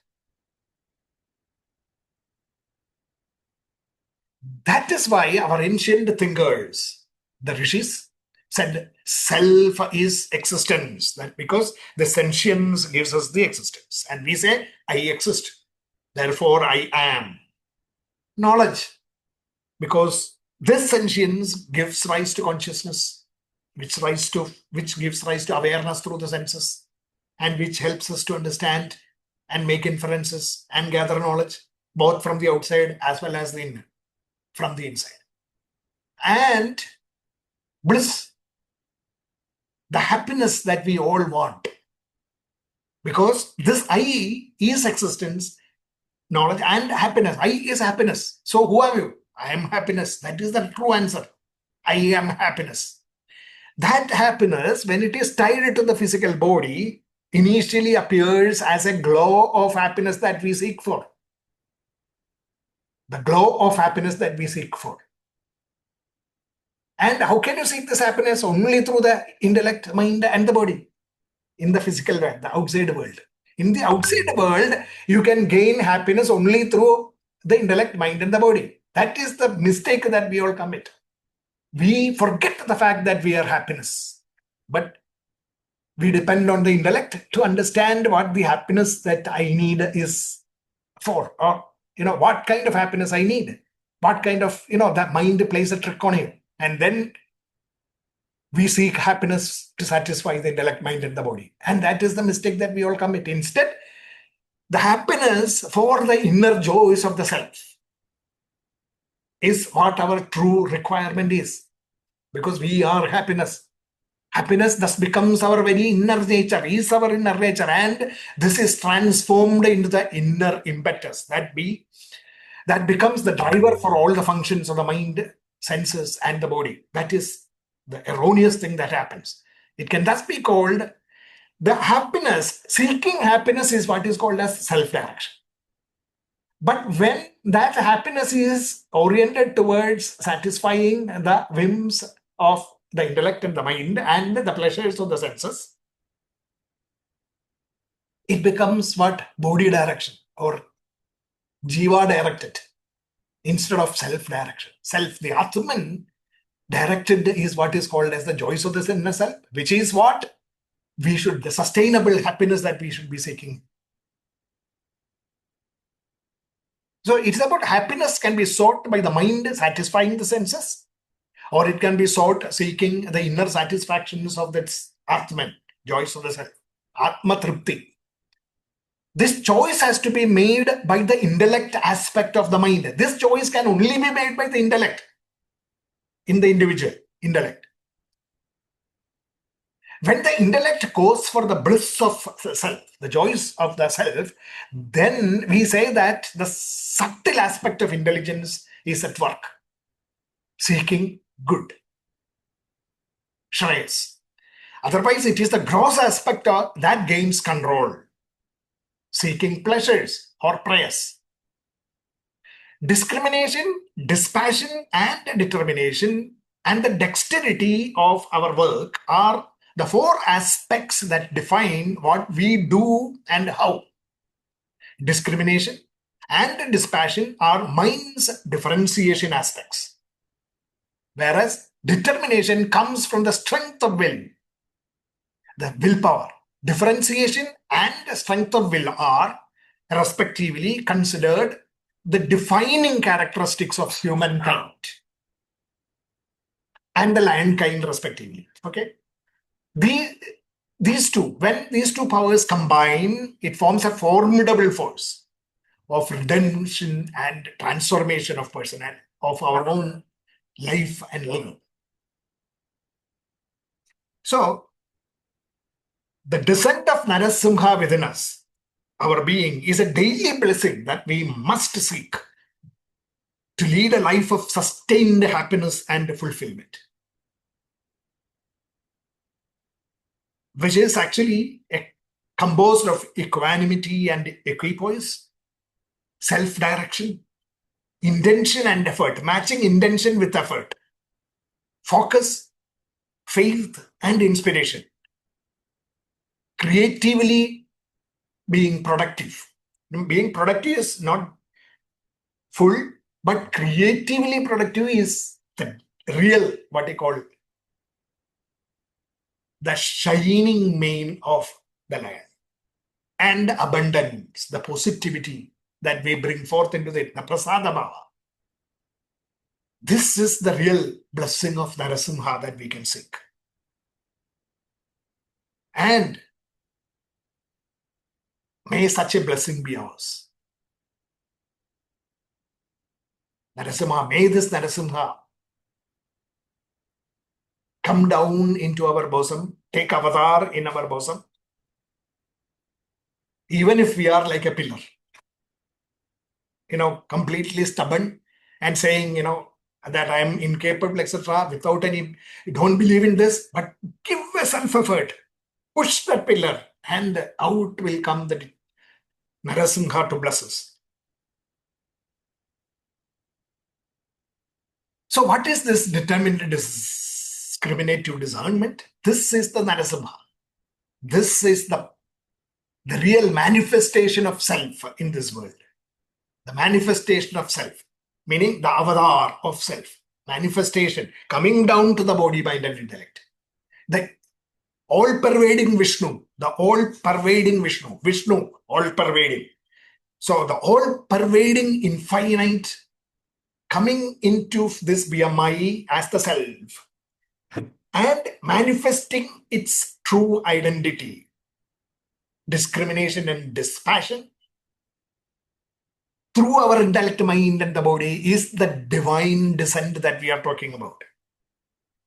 That is why our ancient thinkers, the rishis, said self is existence. That because the sentience gives us the existence. And we say, I exist, therefore I am. Knowledge, because this sentience gives rise to consciousness, which gives rise to awareness through the senses, and which helps us to understand and make inferences and gather knowledge, both from the outside as well as from the inside. And bliss, the happiness that we all want, because this I is existence, knowledge, and happiness. I is happiness. So who are you? I am happiness. That is the true answer. I am happiness. That happiness, when it is tied to the physical body, initially appears as a glow of happiness that we seek for. The glow of happiness that we seek for. And how can you seek this happiness? Only through the intellect, mind, and the body. In the physical world, the outside world. In the outside world, you can gain happiness only through the intellect, mind, and the body. That is the mistake that we all commit. We forget the fact that we are happiness. But we depend on the intellect to understand what the happiness that I need is for. Or, what kind of happiness I need. What kind of, that mind plays a trick on you. And then we seek happiness to satisfy the intellect, mind, and the body. And that is the mistake that we all commit. Instead, the happiness for the inner joys of the self is what our true requirement is. Because we are happiness. Happiness thus becomes our very inner nature, is our inner nature. And this is transformed into the inner impetus that becomes the driver for all the functions of the mind, senses, and the body. That is the erroneous thing that happens. It can thus be called the happiness. Seeking happiness is what is called as self-direction. But when that happiness is oriented towards satisfying the whims of the intellect and the mind and the pleasures of the senses, it becomes what? Body direction or jiva directed instead of self-direction. The Atman directed is what is called as the joys of the inner self, which is what the sustainable happiness that we should be seeking. So it's about happiness can be sought by the mind satisfying the senses, or it can be sought seeking the inner satisfactions of that Atman, joys of the self, Atma Tripti. This choice has to be made by the intellect aspect of the mind. This choice can only be made by the intellect, in the individual intellect. When the intellect goes for the bliss of self, the joys of the self, then we say that the subtle aspect of intelligence is at work. seeking good, Shreyas. Otherwise, it is the gross aspect that gains control, seeking pleasures or prayers. Discrimination, dispassion, and determination and the dexterity of our work are the four aspects that define what we do and how. Discrimination and dispassion are mind's differentiation aspects, whereas determination comes from the strength of will, the willpower. Differentiation and strength of will are respectively considered the defining characteristics of humankind and the lionkind respectively. Okay, these two, when these two powers combine, it forms a formidable force of redemption and transformation of person and of our own life and living. So the descent of Narasimha within us, our being, is a daily blessing that we must seek to lead a life of sustained happiness and fulfillment, which is actually composed of equanimity and equipoise, self-direction, intention and effort, matching intention with effort, focus, faith, and inspiration, creatively being productive. Being productive is not full, but creatively productive is the real, what I call, the shining mane of the lion. And abundance, the positivity that we bring forth into the Prasada Bhava. This is the real blessing of Narasimha that we can seek. And may such a blessing be ours. Narasimha, may this Narasimha come down into our bosom, take avatar in our bosom, even if we are like a pillar, completely stubborn and saying, that I am incapable, etc., without any, don't believe in this, but give a self-effort, push that pillar, and out will come the Narasimha to bless us. So what is this determined discriminative discernment? This is the Narasimha. This is the real manifestation of self in this world. The manifestation of self, meaning the avatar of self. Manifestation, coming down to the body, mind, and intellect. The all-pervading Vishnu, the all-pervading Vishnu, all-pervading. So the all-pervading infinite coming into this BMI as the self and manifesting its true identity, discrimination and dispassion through our intellect, mind, and the body is the divine descent that we are talking about,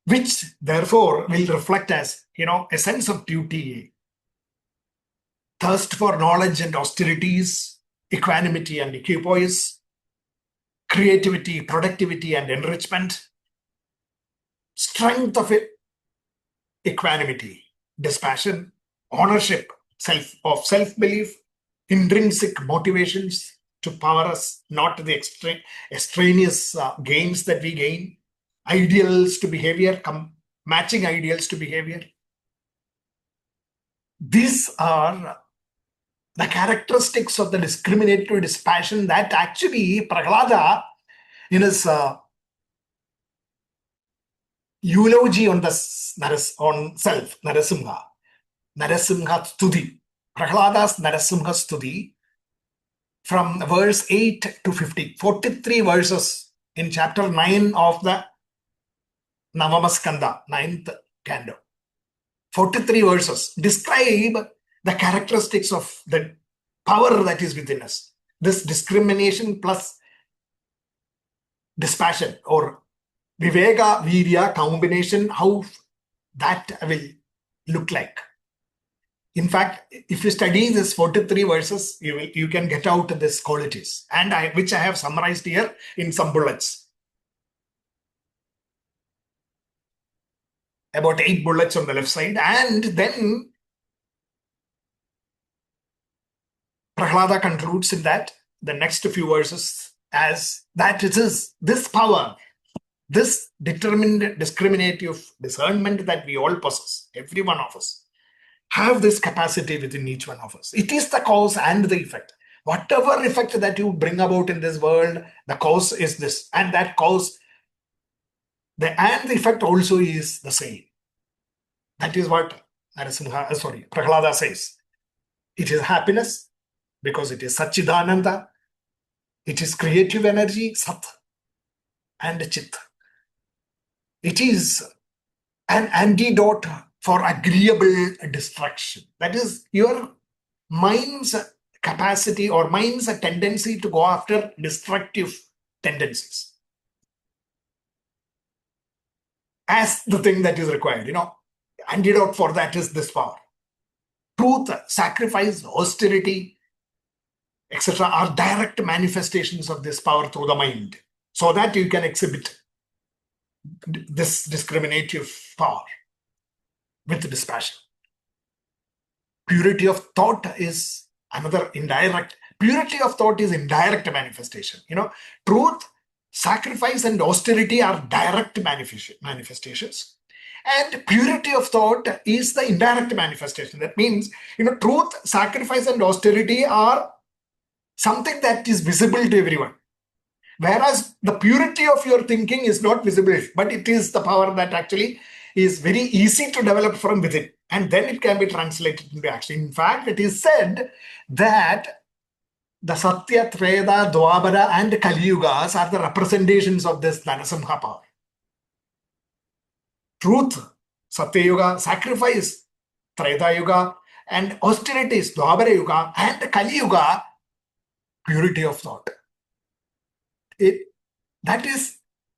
which therefore will reflect as, a sense of duty, thirst for knowledge and austerities, equanimity and equipoise, creativity, productivity, and enrichment, strength of equanimity, dispassion, ownership, self-belief, intrinsic motivations to power us, not the extraneous gains that we gain, ideals to behavior, matching ideals to behavior. These are the characteristics of the discriminatory dispassion that actually Prahlada, in his eulogy on self, Narasimha Stuti, Prahlada's Narasimha Stuti, from verse 8 to 50, 43 verses in chapter 9 of the Navamaskanda, 9th canto. 43 verses describe the characteristics of the power that is within us. This discrimination plus dispassion or Viveka Virya combination, how that will look like. In fact, if you study this 43 verses, you can get out these qualities, and which I have summarized here in some bullets. about 8 bullets on the left side. And then Prahlada concludes in that the next few verses as that it is this power, this determined discriminative discernment that we all possess, every one of us, have this capacity within each one of us. It is the cause and the effect. Whatever effect that you bring about in this world, the cause is this, and that cause, the effect also is the same. That is what Prahlada says. It is happiness because it is Satchidananda. It is creative energy, Sat and Chit. It is an antidote for agreeable distraction. That is your mind's capacity or mind's tendency to go after destructive tendencies as the thing that is required. Antidote for that is this power. Truth, sacrifice, austerity, etc. are direct manifestations of this power through the mind, so that you can exhibit this discriminative power with dispassion. Purity of thought is another indirect. Purity of thought is indirect manifestation. Truth, sacrifice, and austerity are direct manifestations. And purity of thought is the indirect manifestation. That means, truth, sacrifice, and austerity are something that is visible to everyone. Whereas the purity of your thinking is not visible, but it is the power that actually is very easy to develop from within. And then it can be translated into action. In fact, it is said that the Satya, Treda, Dwapara, and Kali Yugas are the representations of this Narasimha power. Truth, Satya Yuga, sacrifice, Treda Yuga, and austerities, Dwapara Yuga, and Kali Yuga, purity of thought.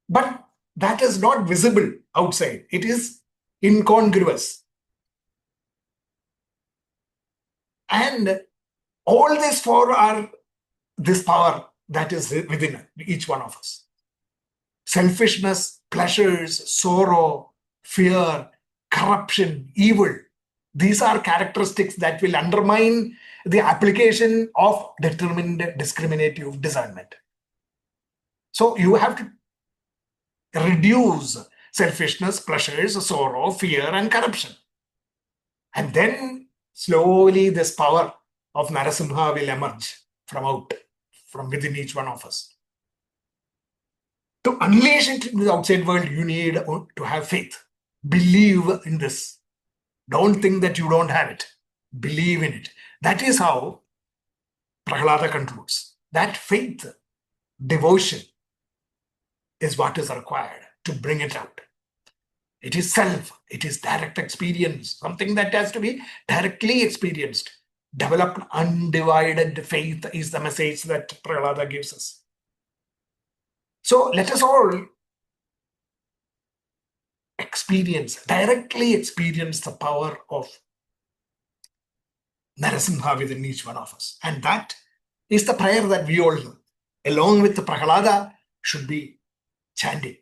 But that is not visible outside. It is incongruous. And all these four are this power that is within each one of us. Selfishness, pleasures, sorrow, fear, corruption, evil. These are characteristics that will undermine the application of determined discriminative discernment. So you have to reduce selfishness, pleasures, sorrow, fear, and corruption. And then slowly this power of Narasimha will emerge from within each one of us. To unleash it in the outside world, you need to have faith. Believe in this. Don't think that you don't have it. Believe in it. That is how Prahlada concludes. That faith, devotion, is what is required to bring it out. It is self. It is direct experience. Something that has to be directly experienced. Developed undivided faith is the message that Prahlada gives us. So let us all directly experience the power of Narasimha within each one of us. And that is the prayer that we all, along with the Prahlada, should be chanting.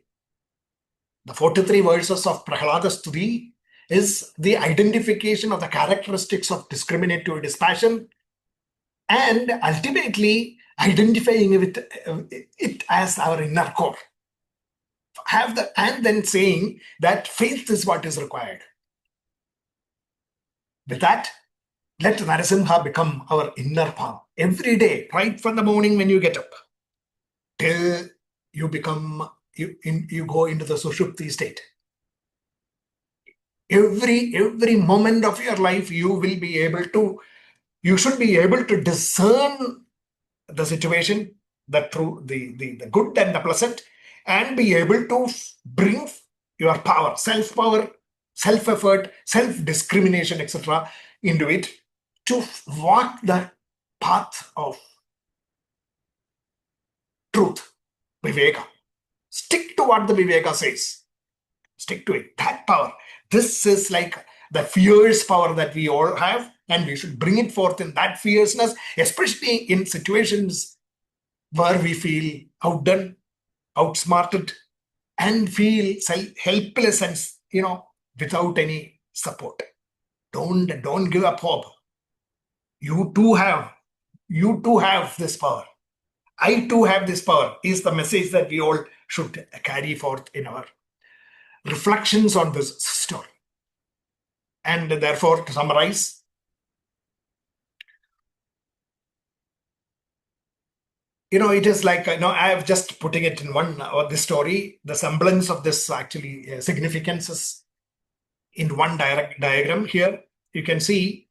The 43 verses of Prahlada Stuti is the identification of the characteristics of discriminative dispassion and ultimately identifying it as our inner core. And then saying that faith is what is required. With that, let Narasimha become our inner power. Every day, right from the morning when you get up, till you go into the Sushupti state. Every moment of your life, you should be able to discern the situation, the good and the pleasant, and be able to bring your power, self-power, self-effort, self-discrimination, etc. into it to walk the path of truth, Viveka. Stick to what the Viveka says. Stick to it. That power. This is like the fierce power that we all have, and we should bring it forth in that fierceness, especially in situations where we feel outdone, outsmarted, and feel helpless and without any support. Don't give up hope. You too have this power. I too have this power is the message that we all should carry forth in our reflections on this story. And therefore, to summarize, it is like, I have just putting it in one, this story, the semblance of this actually significance is in one diagram here. You can see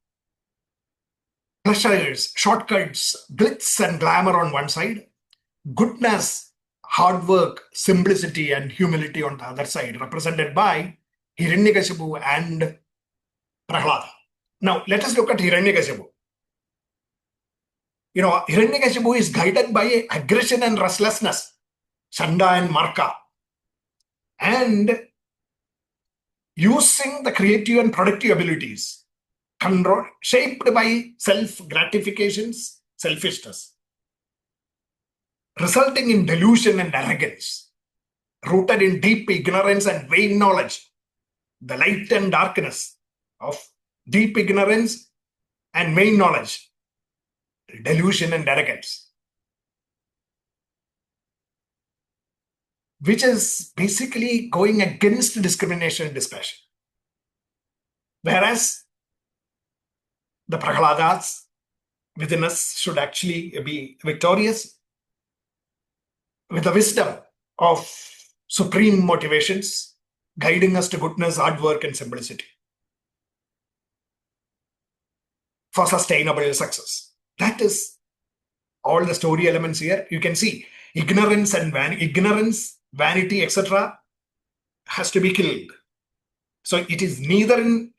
pleasures, shortcuts, glitz and glamour on one side, goodness, hard work, simplicity and humility on the other side, represented by Hiranyakashipu and Prahlada. Now, let us look at Hiranyakashipu. Hiranyakashipu is guided by aggression and restlessness, Chanda and Marka, and using the creative and productive abilities, shaped by self-gratifications, selfishness, resulting in delusion and arrogance, rooted in deep ignorance and vain knowledge, the light and darkness of deep ignorance and vain knowledge, delusion and arrogance, which is basically going against discrimination and dispassion. Whereas the Prahladas within us should actually be victorious with the wisdom of supreme motivations, guiding us to goodness, hard work, and simplicity for sustainable success. That is all the story elements here. You can see ignorance, vanity, etc. has to be killed. So it is neither in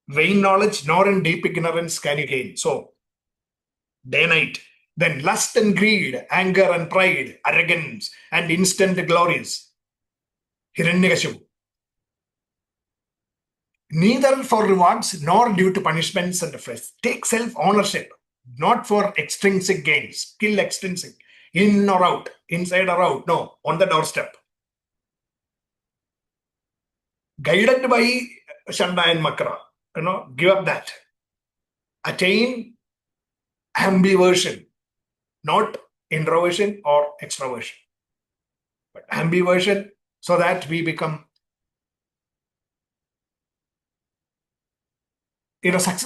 vain knowledge nor in deep ignorance can you gain. So day and night. Then lust and greed, anger and pride, arrogance and instant glories. Hiranyakashipu. Neither for rewards nor due to punishments and flesh. Take self-ownership, not for extrinsic gains. Kill extrinsic. In or out, inside or out. No, on the doorstep. Guided by Chanda and Makra. Give up that. Attain ambiversion. Not introversion or extroversion, but ambiversion, so that we become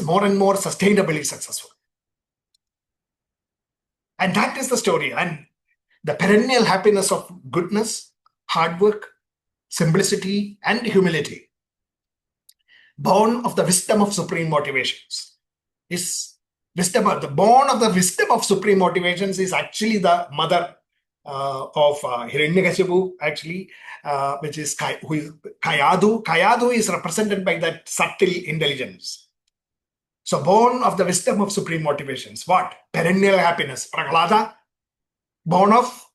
more and more sustainably successful. And that is the story. And the perennial happiness of goodness, hard work, simplicity, and humility, born of the wisdom of supreme motivations, is wisdom. The born of the wisdom of supreme motivations is actually the mother of Hiranyakashipu, actually, which is Kayadu. Kayadu is represented by that subtle intelligence. So born of the wisdom of supreme motivations. What? Perennial happiness. Prahlada, born of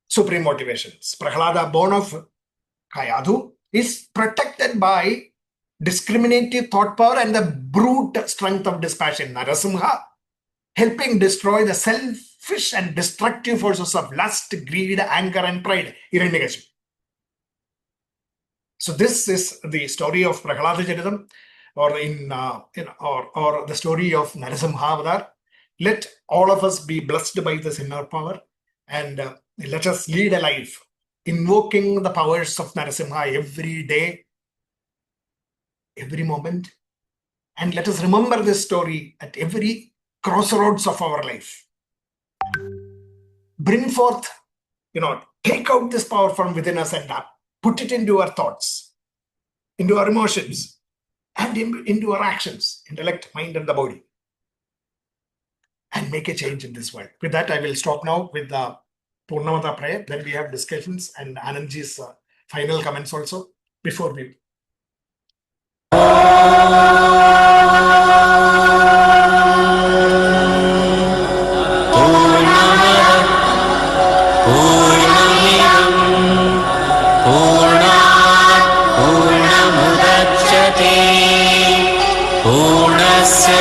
supreme motivations. Prahlada, born of Kayadu, is protected by discriminative thought power and the brute strength of dispassion, Narasimha, helping destroy the selfish and destructive forces of lust, greed, anger, and pride, Hiranyakashipu. So this is the story of Prahlada Charitham, or or the story of Narasimha Avatar. Let all of us be blessed by this inner power, and let us lead a life invoking the powers of Narasimha every day, every moment, and let us remember this story at every crossroads of our life. Bring forth, take out this power from within us and put it into our thoughts, into our emotions, and into our actions, intellect, mind, and the body, and make a change in this world. With that, I will stop now with the Purnamata prayer. Then we have discussions and Anandji's final comments also before we. पूर्णस्य